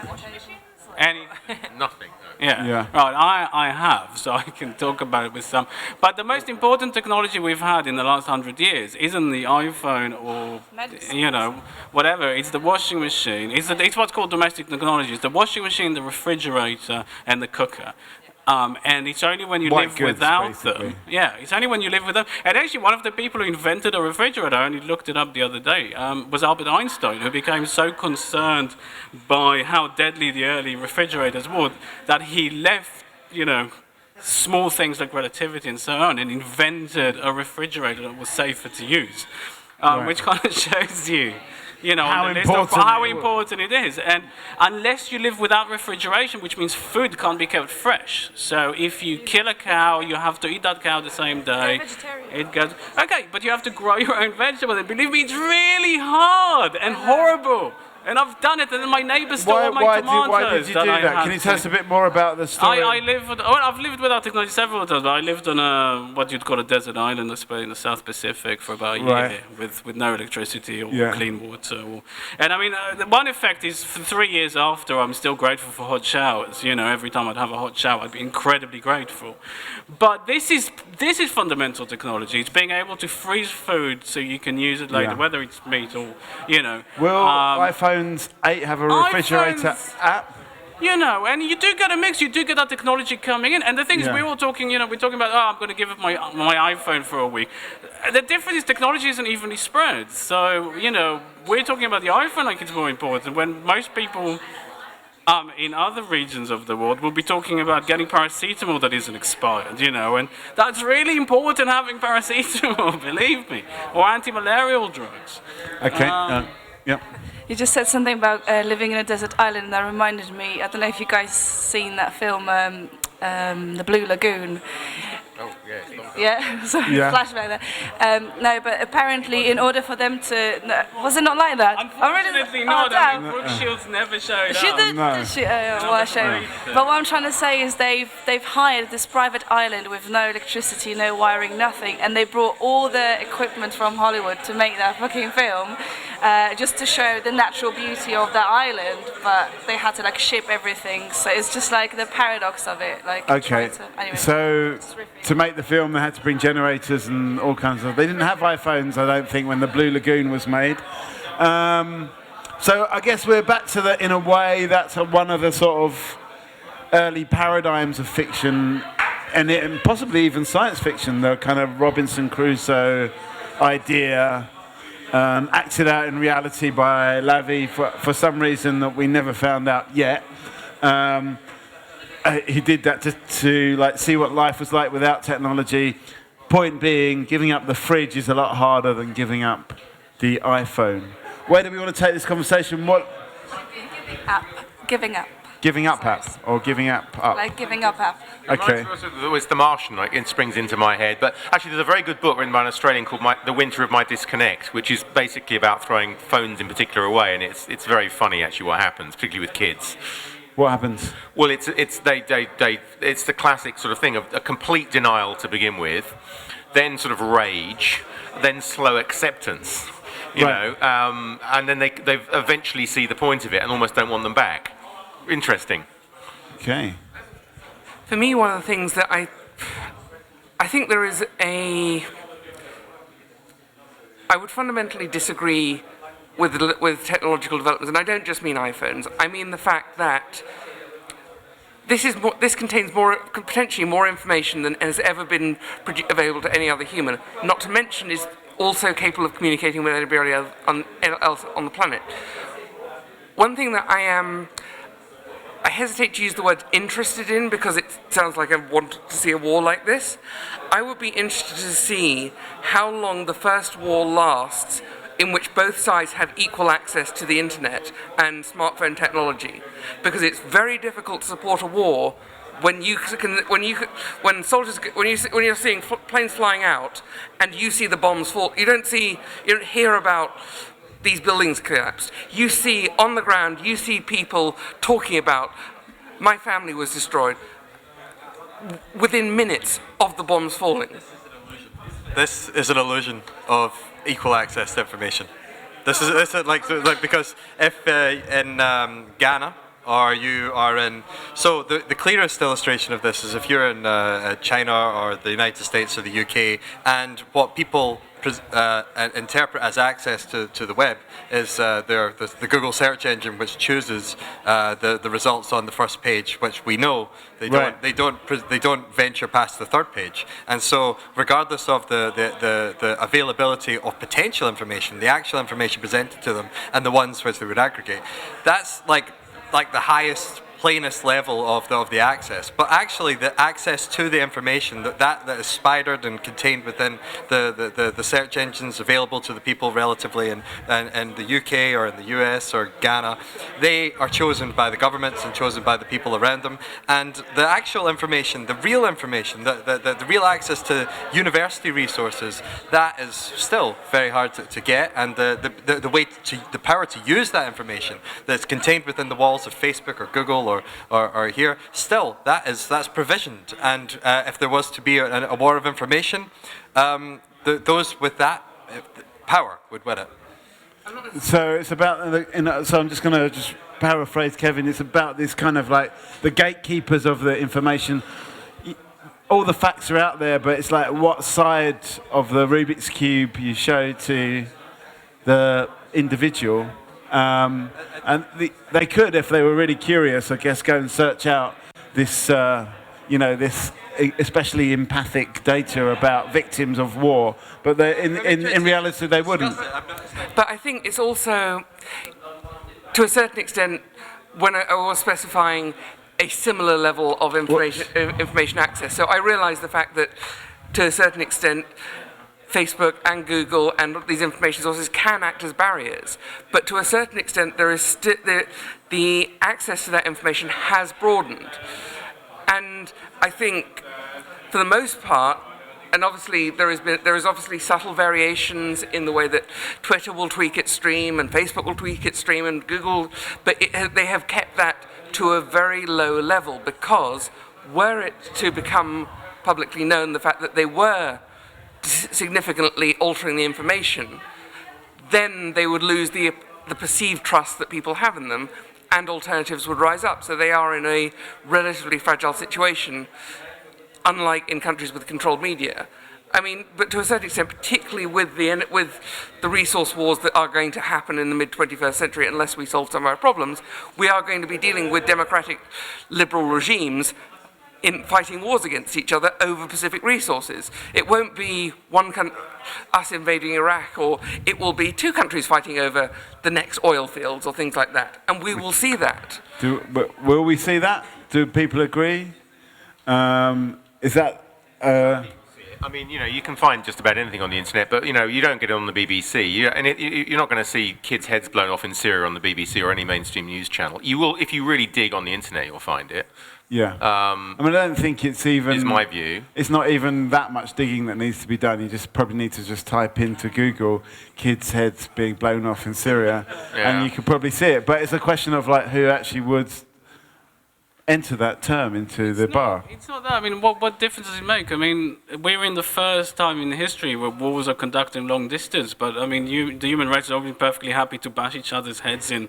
Nothing. Yeah. Right, I have, so I can talk about it with some. But the most important technology we've had in the last 100 years isn't the iPhone or, whatever. It's the washing machine. It's what's called domestic technology. It's the washing machine, the refrigerator, and the cooker. And it's only when you live without them. Yeah, it's only when you live with them. And actually, one of the people who invented a refrigerator, I only looked it up the other day, was Albert Einstein, who became so concerned by how deadly the early refrigerators were that he left, small things like relativity and so on, and invented a refrigerator that was safer to use, which kind of shows you. How on the list of how important it is. And unless you live without refrigeration, which means food can't be kept fresh. So if you kill a cow, you have to eat that cow the same day. It goes, okay, but you have to grow your own vegetables. And believe me, it's really hard and horrible. And I've done it, and then my neighbours stole all my tomatoes. Why did you do that? Can you tell us a bit more about the story? I've lived without technology several times, but I lived on what you'd call a desert island, I suppose, in the South Pacific for about a year with no electricity or clean water. And I mean, the one effect is for 3 years after, I'm still grateful for hot showers. Every time I'd have a hot shower, I'd be incredibly grateful. But this is fundamental technology. It's being able to freeze food so you can use it later, whether it's meat or, Will iPhones 8 have a refrigerator app? And you do get a mix. You do get that technology coming in. And the thing is, we're all talking, we're talking about, I'm going to give up my iPhone for a week. The difference is technology isn't evenly spread. So, we're talking about the iPhone like it's more important. When most people in other regions of the world, we'll be talking about getting paracetamol that isn't expired, and that's really important, having paracetamol, believe me, or anti-malarial drugs. Okay, yeah. You just said something about living in a desert island, and that reminded me, I don't know if you guys seen that film, The Blue Lagoon. Oh, yeah. Yeah, sorry, Yeah. flashback there. No, but apparently in order for them to... No, was it not like that? Unfortunately not. damn. Brooke Shields never showed She up. did, well, shame. But what I'm trying to say is they've hired this private island with no electricity, no wiring, nothing, and they brought all the equipment from Hollywood to make that fucking film, just to show the natural beauty of that island. But they had to ship everything, so it's just the paradox of it. Okay, anyway, so to make the film, they had to bring generators and all kinds of... They didn't have iPhones, I don't think, when The Blue Lagoon was made. So I guess we're back to in a way, that's one of the sort of early paradigms of fiction, and possibly even science fiction, the kind of Robinson Crusoe idea, acted out in reality by Lavie for some reason that we never found out yet. He did that to see what life was like without technology. Point being, giving up the fridge is a lot harder than giving up the iPhone. Where do we want to take this conversation? Giving up. Giving up app or giving up up? Giving up app. Okay. It's The Martian, it springs into my head. But actually, there's a very good book written by an Australian called The Winter of My Disconnect, which is basically about throwing phones in particular away, and it's very funny actually what happens, particularly with kids. What happens? Well, it's the classic sort of thing of a complete denial to begin with, then sort of rage, then slow acceptance, you know, and then they eventually see the point of it and almost don't want them back. Interesting. Okay. For me, one of the things that I think there is I would fundamentally disagree with technological developments, and I don't just mean iPhones. I mean the fact that this contains potentially more information than has ever been available to any other human. Not to mention, is also capable of communicating with anybody else on the planet. One thing that I hesitate to use the word interested in because it sounds like I want to see a war like this. I would be interested to see how long the first war lasts in which both sides have equal access to the internet and smartphone technology, because it's very difficult to support a war when you're seeing planes flying out and you see the bombs fall. You don't hear about these buildings collapsed. You see on the ground, you see people talking about, my family was destroyed within minutes of the bombs falling. This is an illusion of equal access to information. This is because if in Ghana or you are in, so the clearest illustration of this is if you're in China or the United States or the UK, and what people interpret as access to the web is the Google search engine, which chooses the results on the first page, which we know they don't venture past the third page. And so, regardless of the availability of potential information, the actual information presented to them, and the ones which they would aggregate, that's like the highest, plainest level of the access. But actually the access to the information that is spidered and contained within the search engines available to the people relatively in the UK or in the US or Ghana, they are chosen by the governments and chosen by the people around them. And the actual information, the real information, the real access to university resources, that is still very hard to get, and the way the power to use that information that's contained within the walls of Facebook or Google or here, still that's provisioned. And if there was to be a war of information, those with that power would win it. So it's about, so I'm just going to paraphrase Kevin, it's about this kind of like the gatekeepers of the information. All the facts are out there, but it's like what side of the Rubik's Cube you show to the individual. And they could, if they were really curious, I guess, go and search out this, this especially empathic data about victims of war. But in reality, they wouldn't. But I think it's also, to a certain extent, when I was specifying a similar level of information access. So I realize the fact that, to a certain extent, Facebook and Google and these information sources can act as barriers, but to a certain extent, there is the access to that information has broadened, and I think, for the most part, and obviously there is obviously subtle variations in the way that Twitter will tweak its stream and Facebook will tweak its stream and Google, but they have kept that to a very low level, because were it to become publicly known the fact that they were significantly altering the information, then they would lose the perceived trust that people have in them, and alternatives would rise up. So they are in a relatively fragile situation, unlike in countries with controlled media. I mean, but to a certain extent, particularly with the resource wars that are going to happen in the mid-21st century, unless we solve some of our problems, we are going to be dealing with democratic liberal regimes in fighting wars against each other over Pacific resources. It won't be us invading Iraq, or it will be two countries fighting over the next oil fields or things like that. And we will see that. Will we see that? Do people agree? Is that... I mean, you can find just about anything on the internet, but, you don't get it on the BBC. You're not going to see kids' heads blown off in Syria on the BBC or any mainstream news channel. You will, if you really dig on the internet, you'll find it. Yeah. I mean, I don't think it's even... Is my view. It's not even that much digging that needs to be done. You just probably need to just type into Google kids' heads being blown off in Syria, and you could probably see it. But it's a question of, like, who actually would enter that term into the bar. It's not that. I mean, what difference does it make? I mean, we're in the first time in history where wars are conducted long distance, but, I mean, the human race is obviously perfectly happy to bash each other's heads in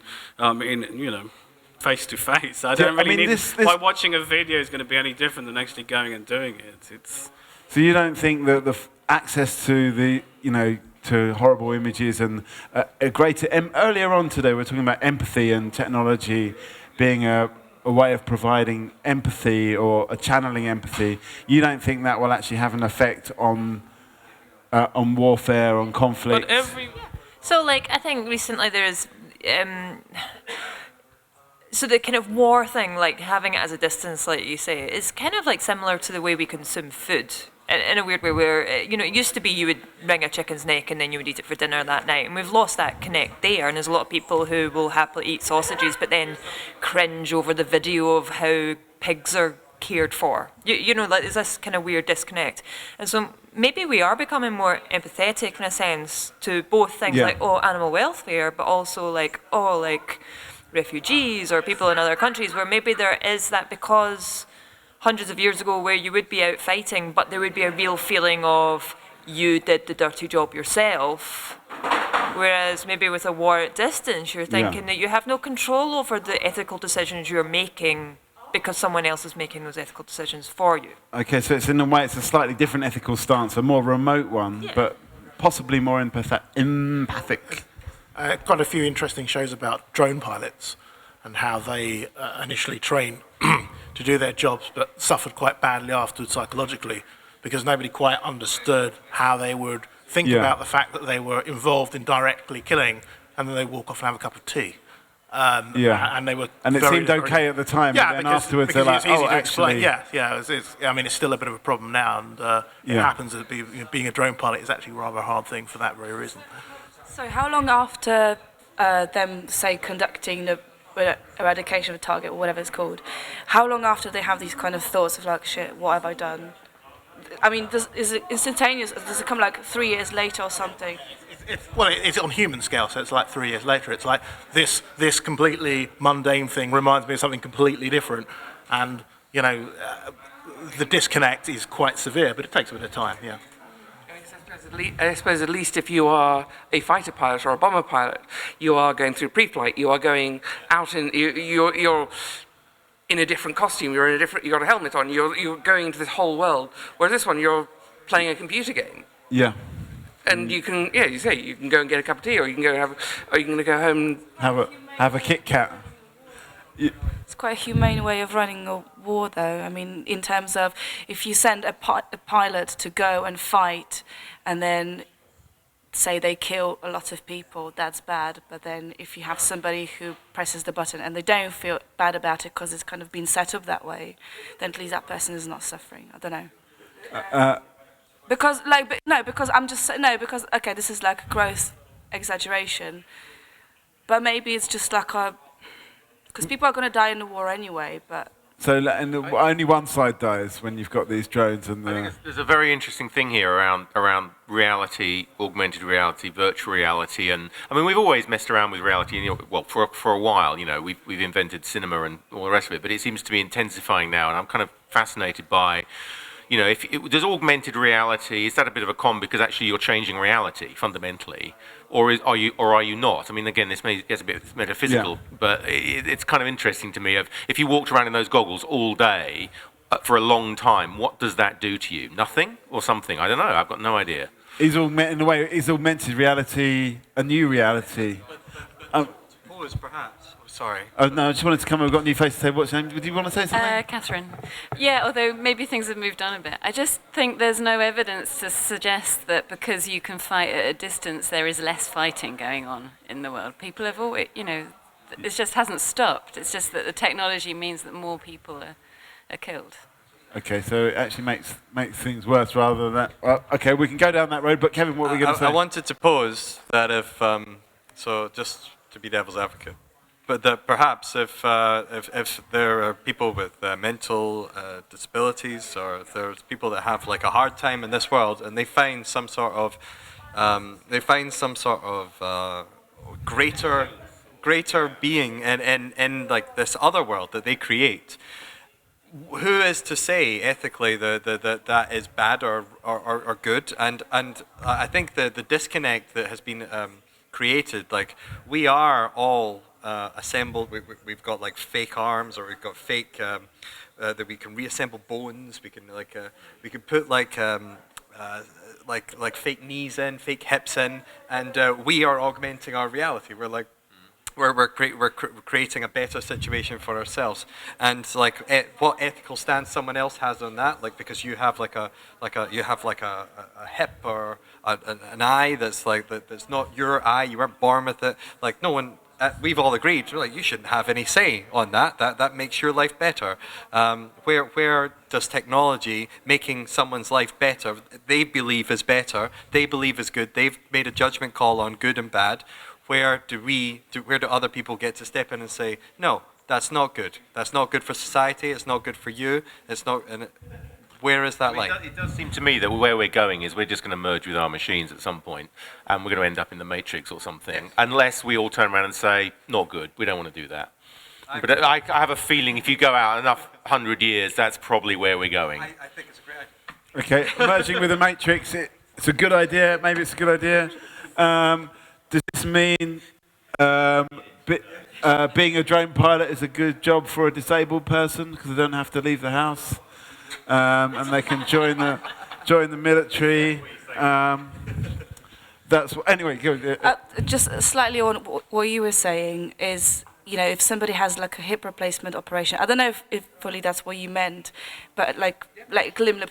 face to face. I don't really need. Why watching a video is going to be any different than actually going and doing it. So you don't think that the access to the to horrible images and a greater earlier on today we were talking about empathy and technology being a way of providing empathy or channeling empathy. You don't think that will actually have an effect on warfare, on conflict? So, like, I think recently there's so the kind of war thing, like having it as a distance, like you say, is kind of like similar to the way we consume food. In a weird way where, it used to be you would wring a chicken's neck and then you would eat it for dinner that night. And we've lost that connect there. And there's a lot of people who will happily eat sausages but then cringe over the video of how pigs are cared for. Like, there's this kind of weird disconnect. And so maybe we are becoming more empathetic in a sense to both things like, animal welfare, but also like, refugees or people in other countries, where maybe there is that, because hundreds of years ago where you would be out fighting, but there would be a real feeling of you did the dirty job yourself. Whereas maybe with a war at distance, you're thinking that you have no control over the ethical decisions you're making because someone else is making those ethical decisions for you. Okay, so it's in a way, it's a slightly different ethical stance, a more remote one, but possibly more empathic. Quite a few interesting shows about drone pilots and how they initially trained to do their jobs but suffered quite badly afterwards psychologically because nobody quite understood how they would think about the fact that they were involved in directly killing, and then they walk off and have a cup of tea. And they were. And it seemed okay at the time. Yeah, but then afterwards they're like, actually. I mean, it's still a bit of a problem now, and it happens that being a drone pilot is actually a rather hard thing for that very reason. So how long after them, say, conducting the eradication of a target or whatever it's called, how long after they have these kind of thoughts of like, shit, what have I done? I mean, is it instantaneous? Does it come like 3 years later or something? It's on human scale, so it's like 3 years later. It's like this completely mundane thing reminds me of something completely different, and the disconnect is quite severe, but it takes a bit of time. Yeah. I suppose at least if you are a fighter pilot or a bomber pilot, you are going through pre-flight. You are going out you're in a different costume. You got a helmet on. You're going into this whole world. Whereas this one, you're playing a computer game. Yeah. And you can, you can go and get a cup of tea, or you can go go home and have a Kit Kat. It's quite a humane way of running a war, though. I mean, in terms of if you send a pilot to go and fight, and then say they kill a lot of people, that's bad. But then if you have somebody who presses the button and they don't feel bad about it because it's kind of been set up that way, then at least that person is not suffering. I don't know. Because okay, this is like a gross exaggeration, but maybe it's just like because people are going to die in the war anyway, but. So only one side dies when you've got these drones and There's a very interesting thing here around reality, augmented reality, virtual reality, and I mean we've always messed around with reality. Well, for a while, we've invented cinema and all the rest of it, but it seems to be intensifying now, and I'm kind of fascinated by. Does augmented reality, is that a bit of a con because actually you're changing reality fundamentally, or are you not? I mean, again, this gets a bit metaphysical, but it's kind of interesting to me. If you walked around in those goggles all day for a long time, what does that do to you? Nothing or something? I don't know. I've got no idea. Is augmented reality a new reality? Suppose perhaps. Sorry. Oh, no, I just wanted to come. We've got a new face to say. What's your name? Do you want to say something? Catherine. Yeah, although maybe things have moved on a bit. I just think there's no evidence to suggest that because you can fight at a distance, there is less fighting going on in the world. People have always, it just hasn't stopped. It's just that the technology means that more people are killed. Okay, so it actually makes things worse rather than that. Well, okay, we can go down that road, but Kevin, what were we going to say? I wanted to pose that so just to be devil's advocate, but that perhaps if there are people with mental disabilities, or if there's people that have like a hard time in this world, and they find some sort of greater being in like this other world that they create, who is to say ethically that is bad or good? And I think the disconnect that has been created, like we are all assembled. We've got like fake arms, or we've got fake that we can reassemble bones. We can put like fake knees in, fake hips in, and we are augmenting our reality. We're like. We're creating a better situation for ourselves, and like what ethical stance someone else has on that, like because you have a hip or an eye that's not your eye, you weren't born with it. Like no one, we've all agreed, like you shouldn't have any say on that. That makes your life better. Where does technology making someone's life better, they believe is better, they believe is good, they've made a judgment call on good and bad. Where do other people get to step in and say, no, that's not good. That's not good for society. It's not good for you. It's not. And where is that line? It does seem to me that where we're going is we're just going to merge with our machines at some point, and we're going to end up in the Matrix or something, unless we all turn around and say, not good. We don't want to do that. But I have a feeling if you go out enough 100 years, that's probably where we're going. I think it's a great idea. Okay, merging with the Matrix. It's a good idea. Maybe it's a good idea. Does this mean being a drone pilot is a good job for a disabled person because they don't have to leave the house and they can join the military? Anyway. Go. Just slightly on what you were saying is, if somebody has like a hip replacement operation, I don't know if fully that's what you meant, but like limb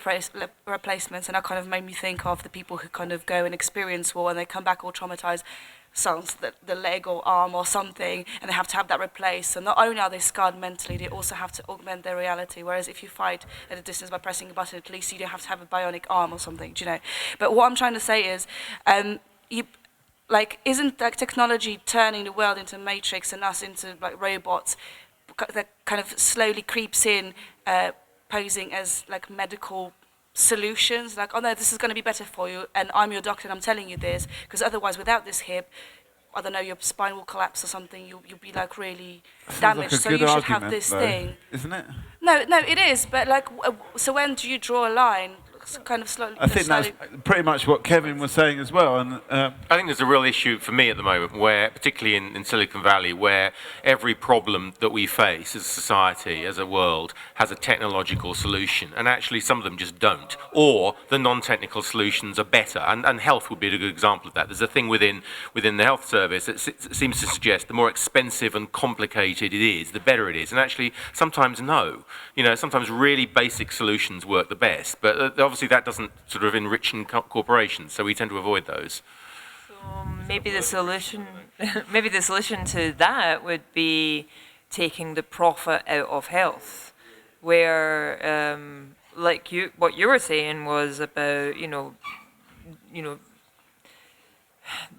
replacements, and that kind of made me think of the people who kind of go and experience war and they come back all traumatized, sounds the leg or arm or something, and they have to have that replaced. So not only are they scarred mentally, they also have to augment their reality. Whereas if you fight at a distance by pressing a button, at least you don't have to have a bionic arm or something, But what I'm trying to say is, isn't like technology turning the world into a matrix and us into like robots that kind of slowly creeps in, posing as like medical solutions, like, oh no, this is going to be better for you, and I'm your doctor and I'm telling you this, because otherwise without this hip, I don't know, your spine will collapse or something, you'll be like really damaged, like so you should have this thing. Isn't it? No, it is, but like, so when do you draw a line? Kind of slowly. I think that's pretty much what Kevin was saying as well. And I think there's a real issue for me at the moment, where, particularly in Silicon Valley, where every problem that we face as a society, as a world, has a technological solution, and actually some of them just don't, or the non-technical solutions are better. And health would be a good example of that. There's a thing within the health service that seems to suggest the more expensive and complicated it is, the better it is. And actually, sometimes no. Sometimes really basic solutions work the best, but obviously that doesn't sort of enrich corporations, so we tend to avoid those. Maybe the solution, maybe the solution to that would be taking the profit out of health, where, like what you were saying was about,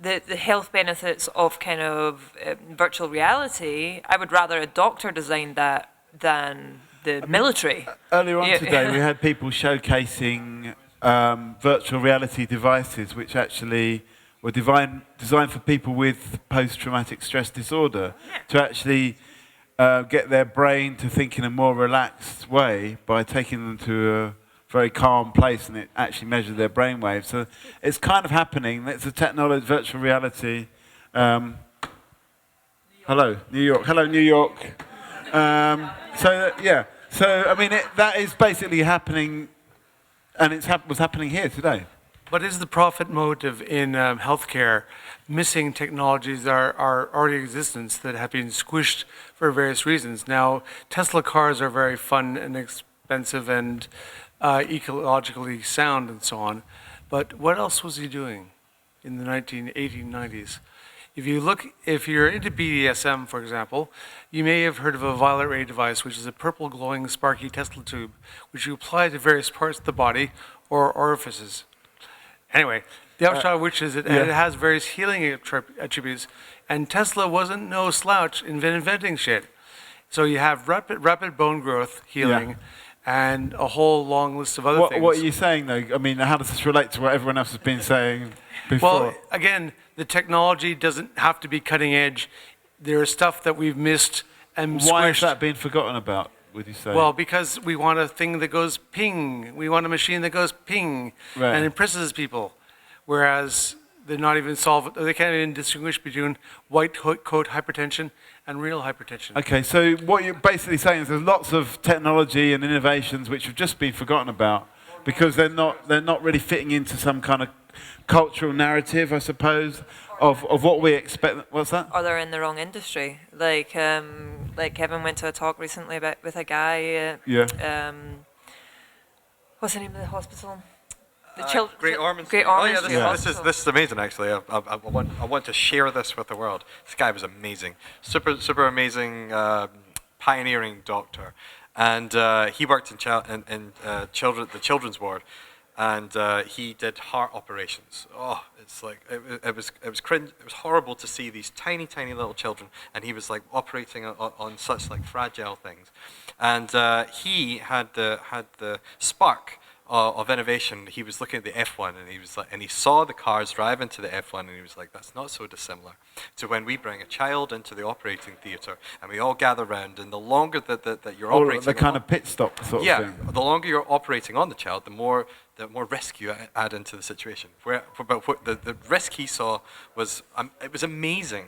the health benefits of kind of virtual reality. I would rather a doctor design that than the military. Earlier on today, we had people showcasing virtual reality devices which actually were designed for people with post-traumatic stress disorder to actually get their brain to think in a more relaxed way by taking them to a very calm place, and it actually measures their brain waves. So it's kind of happening. It's a technology, virtual reality. Hello, New York. Hello, New York. So I mean, that is basically happening, and was happening here today. What is the profit motive in healthcare? Missing technologies are already in existence that have been squished for various reasons. Now, Tesla cars are very fun and expensive and ecologically sound and so on. But what else was he doing in the 1890s? If you're into BDSM, for example, you may have heard of a violet ray device, which is a purple glowing sparky Tesla tube, which you apply to various parts of the body or orifices. Anyway, the upshot of which is it has various healing attributes, and Tesla wasn't no slouch in inventing shit. So you have rapid bone growth healing, and a whole long list of other things. What are you saying, though? I mean, how does this relate to what everyone else has been saying before? Well, again, the technology doesn't have to be cutting edge. There is stuff that we've missed and squished. Why is that being forgotten about, would you say? Well, because we want a thing that goes ping. We want a machine that goes ping and impresses people. Whereas they're not even they can't even distinguish between white coat hypertension and real hypertension. Okay, so what you're basically saying is there's lots of technology and innovations which have just been forgotten about because they're not really fitting into some kind of cultural narrative, I suppose, of what we expect. What's that? Or they're in the wrong industry. Like Kevin went to a talk recently with a guy. What's the name of the hospital? Great Ormond. Great Ormond. Oh yeah, this is amazing. Actually, I want to share this with the world. This guy was amazing, super amazing, pioneering doctor, and he worked in the children's ward, and he did heart operations. Oh, it's like it was cringe. It was horrible to see these tiny little children, and he was like operating on such like fragile things, and he had the spark of innovation. He was looking at the F1 and he was like, and he saw the cars drive into the F1 and he was like, that's not so dissimilar to when we bring a child into the operating theatre and we all gather around, and the longer that you're operating, the kind of pit stop sort of thing. The longer you're operating on the child, the more risk you add into the situation. But the risk he saw was it was amazing.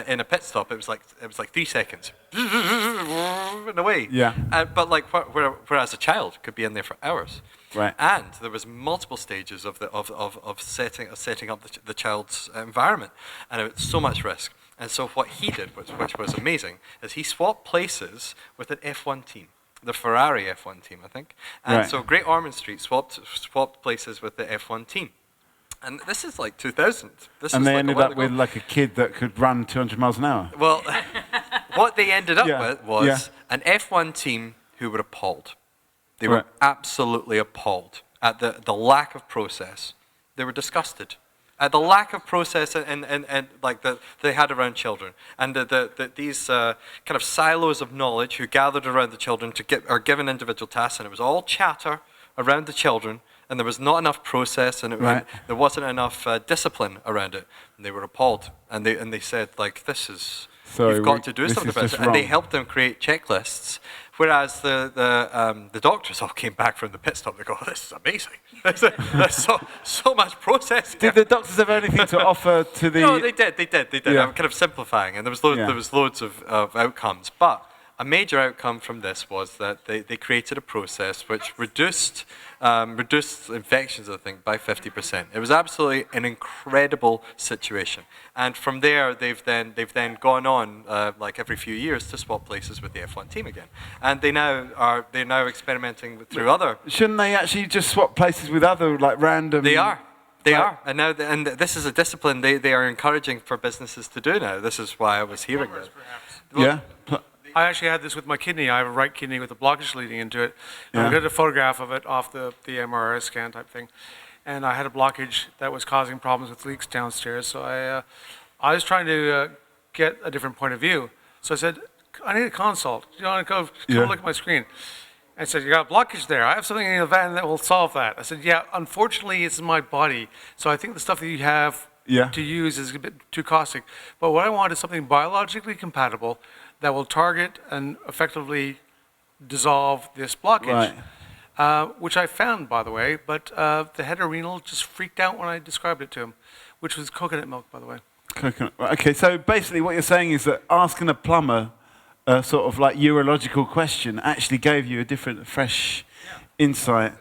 In a pit stop, it was like 3 seconds, and away. Yeah. But like whereas a child could be in there for hours. Right. And there was multiple stages of setting up the child's environment, and it was so much risk. And so what he did, which was amazing, is he swapped places with an F1 team. The Ferrari F1 team, I think. And so Great Ormond Street swapped places with the F1 team. And this is like 2000. And they ended up with like a kid that could run 200 miles an hour. Well, what they ended up with was an F1 team who were appalled. They were absolutely appalled at the lack of process. They were disgusted at the lack of process and like that they had around children, and these kind of silos of knowledge who gathered around the children are given individual tasks, and it was all chatter around the children, and there was not enough process, and there wasn't enough discipline around it. And they were appalled, and they said like, this is. You've got to do something about it. And they helped them create checklists. Whereas the doctors all came back from the pit stop. They go, oh, this is amazing. There's so much process. Did the doctors have anything to offer to the? No, they did. I'm kind of simplifying, and there was loads of outcomes. But a major outcome from this was that they created a process which reduced infections, I think, by 50%. It was absolutely an incredible situation. And from there, they've then gone on like every few years to swap places with the F1 team again. And they're now experimenting through other. Shouldn't they actually just swap places with other like random? They are. They are, and now, and this is a discipline they are encouraging for businesses to do now. This is why I was hearing that. Yeah. I actually had this with my kidney. I have a right kidney with a blockage leading into it. Yeah. I got a photograph of it off the MRI scan type thing, and I had a blockage that was causing problems with leaks downstairs. So I was trying to get a different point of view. So I said, I need a consult. You want to come look at my screen? I said, you got a blockage there. I have something in the van that will solve that. I said, yeah, unfortunately, it's in my body. So I think the stuff that you have to use is a bit too caustic. But what I want is something biologically compatible that will target and effectively dissolve this blockage. Which I found, by the way, but the head of renal just freaked out when I described it to him, which was coconut milk, by the way. Coconut. Okay, so basically what you're saying is that asking a plumber a sort of like urological question actually gave you a different, fresh insight.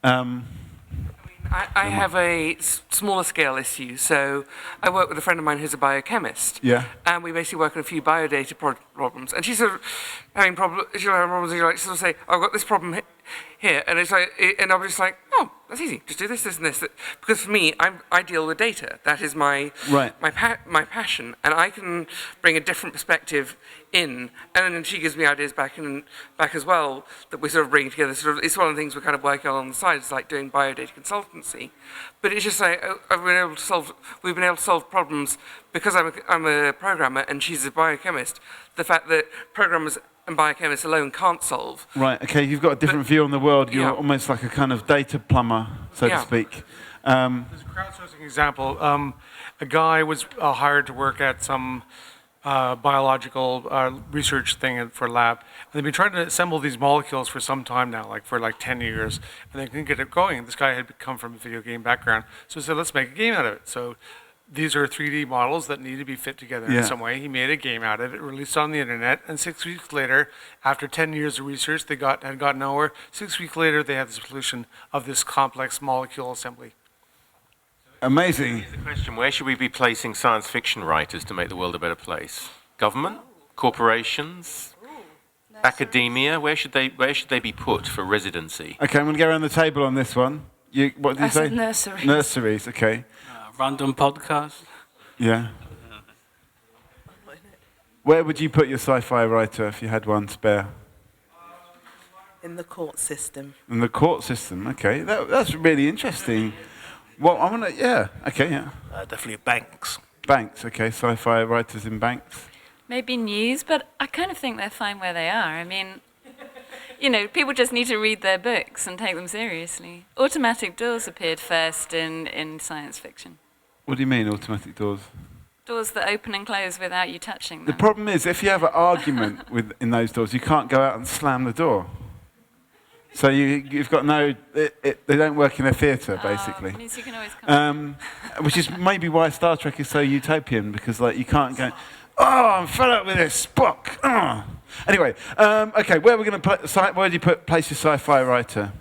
I have a smaller scale issue. So I work with a friend of mine who's a biochemist. Yeah. And we basically work on a few biodata problems. And she's sort of having problems. She'll have problems. And she'll say, oh, I've got this problem here. And it's like, and I'm just like, oh, that's easy. Just do this, this, and this. Because for me, I deal with data. That is my my passion. And I can bring a different perspective in, and then she gives me ideas back as well that we sort of bring together. Sort of, it's one of the things we're kind of working on the side. It's like doing biodata consultancy, but it's just like we've been able to solve problems because I'm a programmer and she's a biochemist. The fact that programmers and biochemists alone can't solve. Right. Okay. You've got a different view on the world. You're almost like a kind of data plumber, so to speak. There's a crowdsourcing example. A guy was hired to work at some biological research thing for a lab. And they've been trying to assemble these molecules for some time now, like for 10 years, and they couldn't get it going. This guy had come from a video game background, so he said, let's make a game out of it. So these are 3D models that need to be fit together in some way. He made a game out of it, released it on the internet, and 6 weeks later, after 10 years of research, they had got nowhere. 6 weeks later, they had the solution of this complex molecule assembly. Amazing. The question, where should we be placing science fiction writers to make the world a better place? Government? Corporations? Academia? Where should they be put for residency? Okay, I'm going to go around the table on this one. What did you say? Nurseries. Nurseries, okay. Random podcast. Yeah. Where would you put your sci-fi writer if you had one spare? In the court system. In the court system, okay. That's really interesting. Well, I want to, Definitely banks. Banks, okay. Sci-fi writers in banks. Maybe news, but I kind of think they're fine where they are. I mean, people just need to read their books and take them seriously. Automatic doors appeared first in science fiction. What do you mean, automatic doors? Doors that open and close without you touching them. The problem is, if you have an argument in those doors, you can't go out and slam the door. So you've got they don't work in a theatre, basically. Means you can always come. Which is maybe why Star Trek is so utopian, because you can't go, I'm fed up with this book. Oh. Anyway, okay, where are we going to where do you place your sci-fi writer?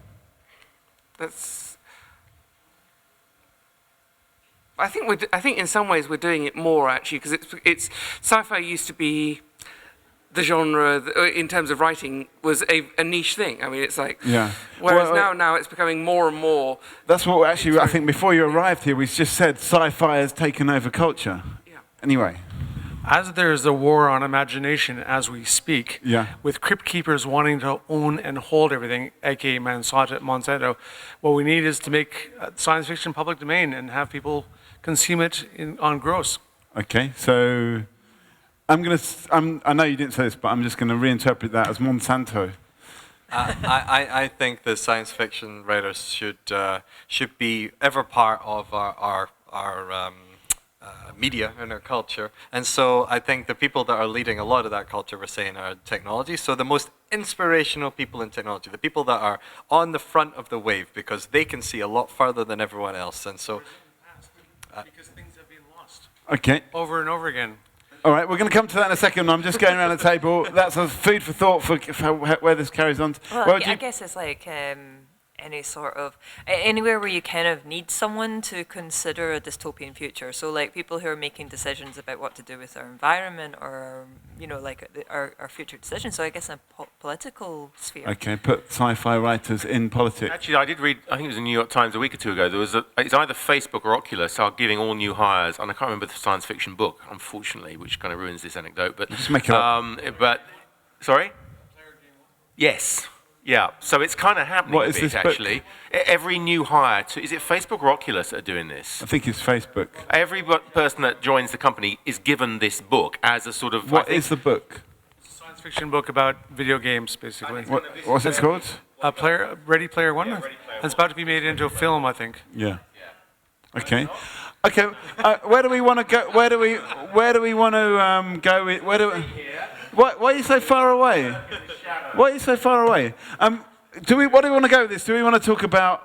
I think in some ways we're doing it more actually, because it's sci-fi used to be the genre in terms of writing was a niche thing. I mean, it's like whereas now it's becoming more and more. That's what actually I think before you arrived here we just said sci-fi has taken over culture. Yeah. Anyway. As there's a war on imagination as we speak, with crypt keepers wanting to own and hold everything, aka Monsanto, what we need is to make science fiction public domain and have people consume it on gross. Okay, so I know you didn't say this, but I'm just going to reinterpret that as Monsanto. I think the science fiction writers should be ever part of our media and our culture, and so I think the people that are leading a lot of that culture, we're saying, are technology. So the most inspirational people in technology, the people that are on the front of the wave, because they can see a lot further than everyone else, and so. Because things have been lost. Okay. Over and over again. All right, we're going to come to that in a second. I'm just going around the table. That's a food for thought for where this carries on. Well, I guess it's like any sort of anywhere where you kind of need someone to consider a dystopian future. So like people who are making decisions about what to do with our environment or like our future decisions. So I guess in a political sphere. Okay, put sci-fi writers in politics. Actually, I did read, I think it was in the New York Times a week or two ago, it's either Facebook or Oculus are giving all new hires, and I can't remember the science fiction book, unfortunately, which kind of ruins this anecdote, but... Just make it up. But, sorry? Yes. Yeah, so it's kind of happening What a is bit, this book? actually. Every new hire, is it Facebook or Oculus that are doing this? I think it's Facebook. Every person that joins the company is given this book as a sort of... What is the book? Science fiction book about video games, basically. What's it called? Ready Player One. And it's about to be made into a film, I think. Yeah. Okay. Okay. Where do we want to go? Where do we want to go? Why are you so far away? Why are you so far away? What do we want to go with this? Do we want to talk about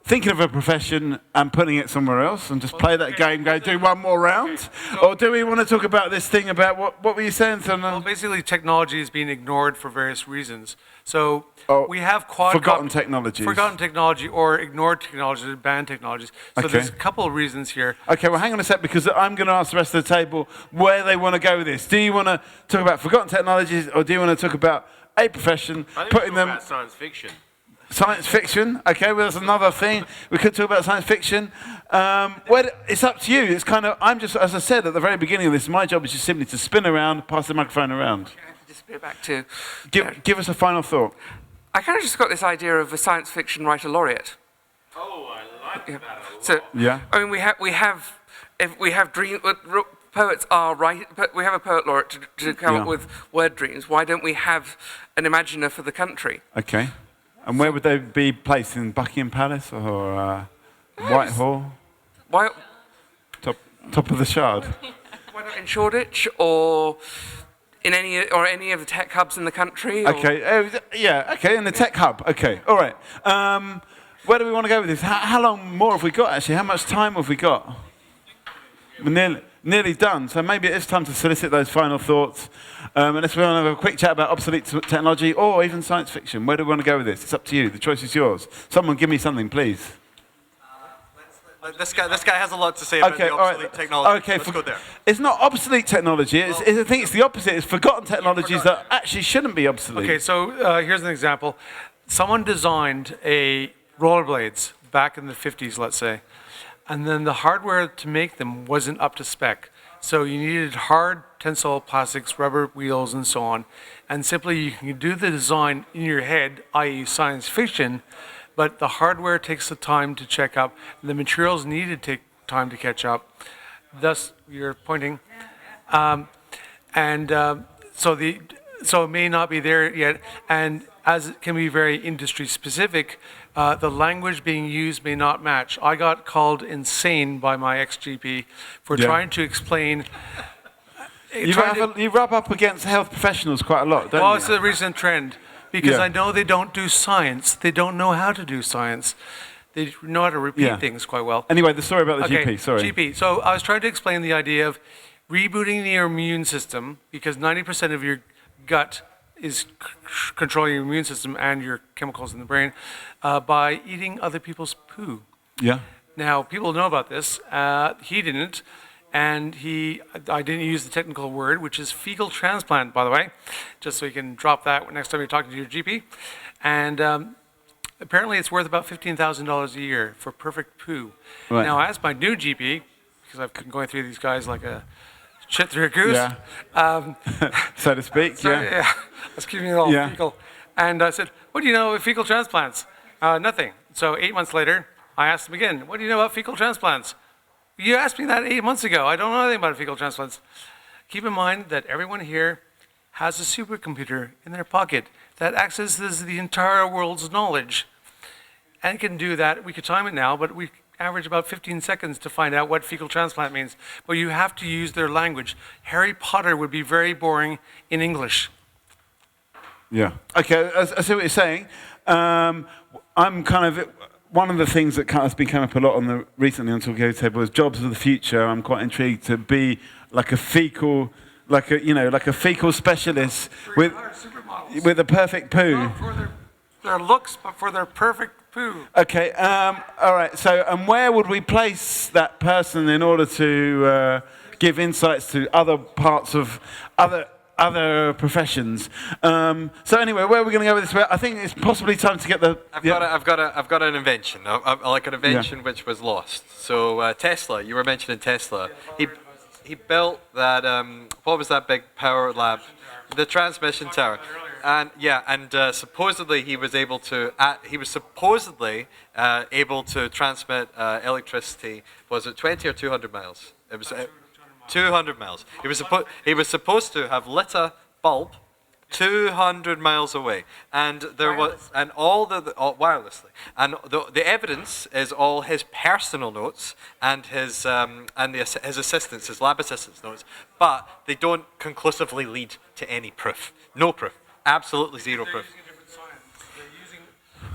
thinking of a profession and putting it somewhere else and just play that game, go do one more round? Or do we want to talk about this thing about what were you saying? Well, basically, technology is being ignored for various reasons. So we have forgotten technologies. Forgotten technology or ignored technologies, banned technologies. So there's a couple of reasons here. Okay, well, hang on a sec, because I'm going to ask the rest of the table where they want to go with this. Do you want to talk about forgotten technologies, or do you want to talk about a profession, putting them... about science fiction. Science fiction, okay, well, that's another thing. We could talk about science fiction. It's up to you. It's kind of, I'm just, as I said at the very beginning of this, my job is just simply to spin around, pass the microphone around. Just go back to... Give us a final thought. I kind of just got this idea of a science fiction writer laureate. Oh, I like that a lot. So, yeah. I mean, we have dream... Poets are right, but we have a poet laureate to come up with word dreams. Why don't we have an imaginer for the country? Okay. And where would they be placed? In Buckingham Palace or Whitehall? Why? Top of the Shard. Why not in Shoreditch or in any of the tech hubs in the country? Or? Okay. Yeah. Okay. In the tech hub. Okay. All right. Where do we want to go with this? How long more have we got? Actually, how much time have we got? We're nearly done. So maybe it is time to solicit those final thoughts. Unless we want to have a quick chat about obsolete technology or even science fiction. Where do we want to go with this? It's up to you. The choice is yours. Someone give me something, please. This guy has a lot to say about the obsolete technology. Okay, let's go there. It's not obsolete technology. I think it's the opposite. It's forgotten technologies that actually shouldn't be obsolete. Okay, so here's an example. Someone designed a rollerblades back in the 50s, let's say, and then the hardware to make them wasn't up to spec. So you needed hard tensile plastics, rubber wheels, and so on. And simply you can do the design in your head, i.e. science fiction, but the hardware takes the time to check up. The materials needed to take time to catch up. Thus, you're pointing. So it may not be there yet. And as it can be very industry specific, the language being used may not match. I got called insane by my ex-GP for trying to explain... You rub up against health professionals quite a lot, don't you? Well, it's a recent trend. Because I know they don't do science. They don't know how to do science. They know how to repeat things quite well. Anyway, the story about the GP, sorry. GP. So I was trying to explain the idea of rebooting your immune system, because 90% of your gut is controlling your immune system and your chemicals in the brain, by eating other people's poo. Yeah. Now, people know about this. He didn't. And I didn't use the technical word, which is fecal transplant, by the way, just so you can drop that next time you're talking to your GP. And apparently it's worth about $15,000 a year for perfect poo. Right. Now, as my new GP, because I've been going through these guys like a shit through a goose. Yeah. So to speak, yeah. I was keeping it all fecal. And I said, what do you know of fecal transplants? Nothing. So 8 months later, I asked him again, what do you know about fecal transplants? You asked me that 8 months ago. I don't know anything about fecal transplants. Keep in mind that everyone here has a supercomputer in their pocket that accesses the entire world's knowledge. And can do that. We could time it now, but we average about 15 seconds to find out what fecal transplant means. But you have to use their language. Harry Potter would be very boring in English. Yeah. Okay, I see what you're saying. I'm kind of... One of the things that has been coming up a lot recently on Talkaoke table is jobs of the future. I'm quite intrigued to be like a fecal specialist with a perfect poo. Not for their looks, but for their perfect Okay, all right. So, and where would we place that person in order to give insights to other parts of other professions? So anyway, where are we going to go with this? I think it's possibly time to get the. I've got an invention. I like an invention which was lost. So Tesla, you were mentioning Tesla. He built that. What was that big power lab? The transmission tower. And supposedly he was able to. He was supposedly able to transmit electricity. Was it 20 or 200 miles? It was 200 miles. He was supposed to have lit a bulb 200 miles away, and there was wirelessly. And the evidence is all his personal notes and his assistants, his lab assistants' notes, but they don't conclusively lead to any proof. No proof. Absolutely zero proof.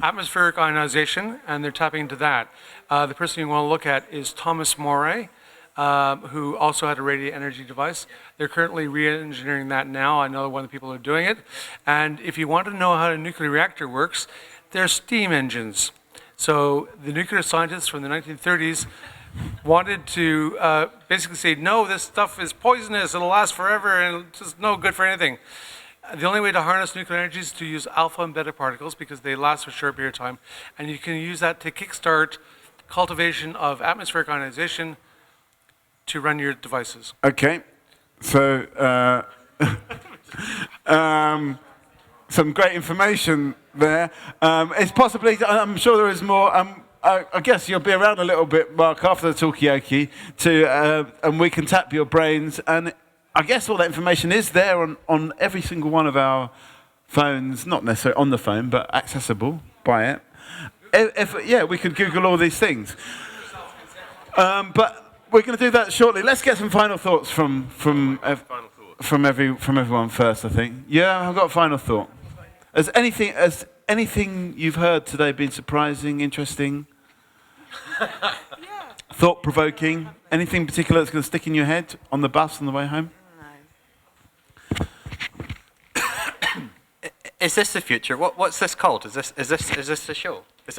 Atmospheric ionization, and they're tapping into that. The person you want to look at is Thomas Moray, who also had a radiant energy device. They're currently re-engineering that now. I know one of the people who are doing it. And if you want to know how a nuclear reactor works, there's steam engines. So the nuclear scientists from the 1930s wanted to basically say, no, this stuff is poisonous, it'll last forever, and it's just no good for anything. The only way to harness nuclear energy is to use alpha and beta particles because they last for a short period of time. And you can use that to kickstart cultivation of atmospheric ionization to run your devices. Okay, so some great information there. It's possibly, I'm sure there is more. I guess you'll be around a little bit, Mark, after the Talkaoke, and we can tap your brains. And I guess all that information is there on every single one of our phones, not necessarily on the phone, but accessible by it. We could Google all these things. But we're going to do that shortly. Let's get some final thoughts from everyone first, I think. Yeah, I've got a final thought. Has anything you've heard today been surprising, interesting? Thought-provoking? Anything particular that's going to stick in your head on the bus on the way home? Is this the future? What's this called? Is this the show? This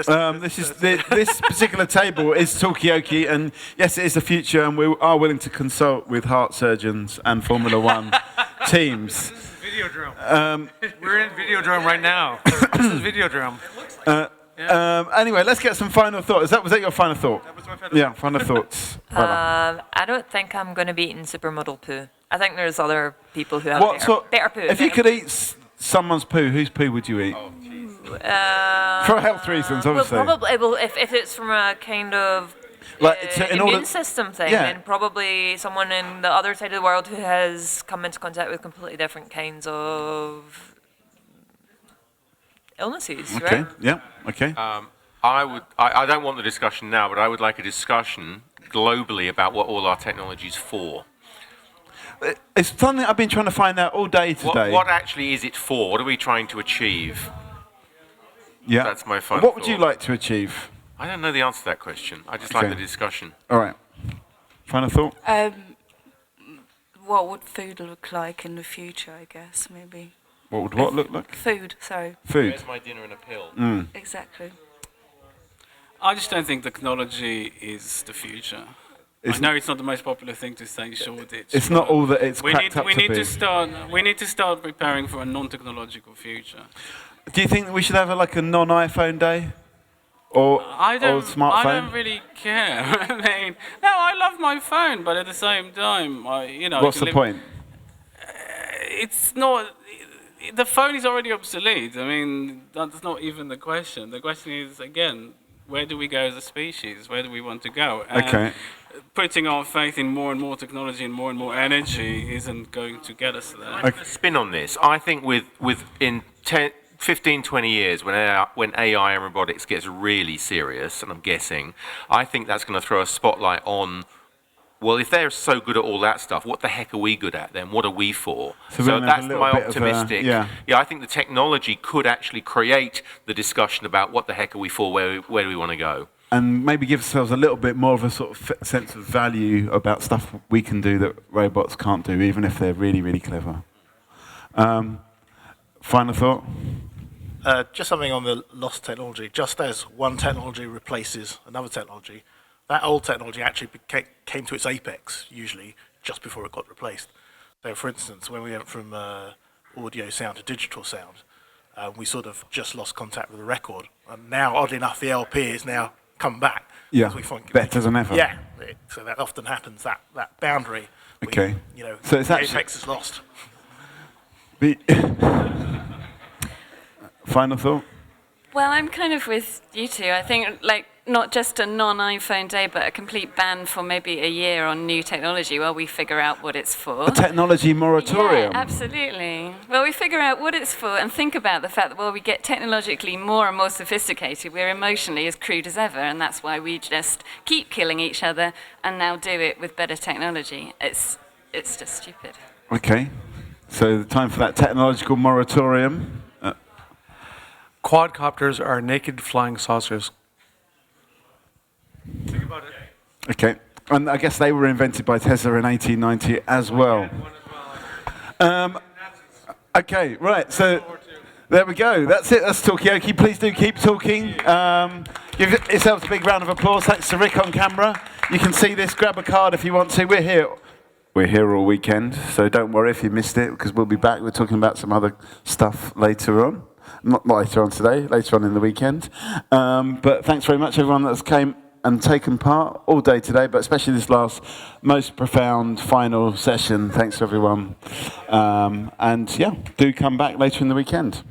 particular table is Talkaoke, and yes, it is the future, and we are willing to consult with heart surgeons and Formula One teams. This is Videodrome. We're in Videodrome right now. This is Videodrome. Anyway, let's get some final thoughts. Was that your final thought? That was my final thought. Yeah, final thoughts. I don't think I'm going to be eating supermodel poo. I think there's other people who have better poo. If you could eat someone's poo, whose poo would you eat? For health reasons, obviously. Well, probably, if it's from a kind of immune system thing, then probably someone in the other side of the world who has come into contact with completely different kinds of illnesses, okay. right? Yeah, okay. I don't want the discussion now, but I would like a discussion globally about what all our technology is for. It's something I've been trying to find out all day today. What actually is it for? What are we trying to achieve? Yeah. That's my final What would you like to achieve? I don't know the answer to that question. I just like the discussion. All right. Final thought? What would food look like in the future, I guess, maybe. What would what look like? Food, sorry. Food. Where's my dinner in a pill? Exactly. I just don't think technology is the future. I know it's not the most popular thing to say, Shoreditch. It's not all that it's cracked up to be. We need to start preparing for a non-technological future. Do you think that we should have a non-iPhone day? Or smartphone? I don't really care. I mean, no, I love my phone, but at the same time, What's the point? It's not. The phone is already obsolete. I mean, that's not even the question. The question is, again, where do we go as a species? Where do we want to go? And putting our faith in more and more technology and more energy isn't going to get us there. Spin on this. I think in 15, 20 years, when AI and robotics gets really serious, and I'm guessing, I think that's going to throw a spotlight on, well, if they're so good at all that stuff, what the heck are we good at then? What are we for? So that's my optimistic. I think the technology could actually create the discussion about what the heck are we for, where do we want to go? And maybe give ourselves a little bit more of a sort of sense of value about stuff we can do that robots can't do, even if they're really, really clever. Final thought? just something on the lost technology. Just as one technology replaces another technology, that old technology actually came to its apex, usually, just before it got replaced. So, for instance, when we went from audio sound to digital sound, we sort of just lost contact with the record. And now, oddly enough, the LP is now come back. Yeah, better than ever. Yeah, so that often happens, that boundary. Okay. So it's actually, apex is lost. Final thought? Well, I'm kind of with you two. I think, like, not just a non-iPhone day, but a complete ban for maybe a year on new technology while we figure out what it's for. A technology moratorium. Yeah, absolutely. Well, we figure out what it's for and think about the fact that while we get technologically more and more sophisticated, we're emotionally as crude as ever, and that's why we just keep killing each other and now do it with better technology. It's just stupid. Okay. So the time for that technological moratorium. Quadcopters are naked flying saucers. Think about it. Okay. And I guess they were invented by Tesla in 1890 as well. Okay, right. So there we go. That's it. That's Talkaoke. Please do keep talking. Give yourselves a big round of applause. Thanks to Rick on camera. You can see this. Grab a card if you want to. We're here. We're here all weekend, so don't worry if you missed it, because we'll be back. We're talking about some other stuff later on. Not later on today, later on in the weekend. But thanks very much, everyone that's came and taken part all day today, but especially this last most profound final session. Thanks, everyone. And yeah, do come back later in the weekend.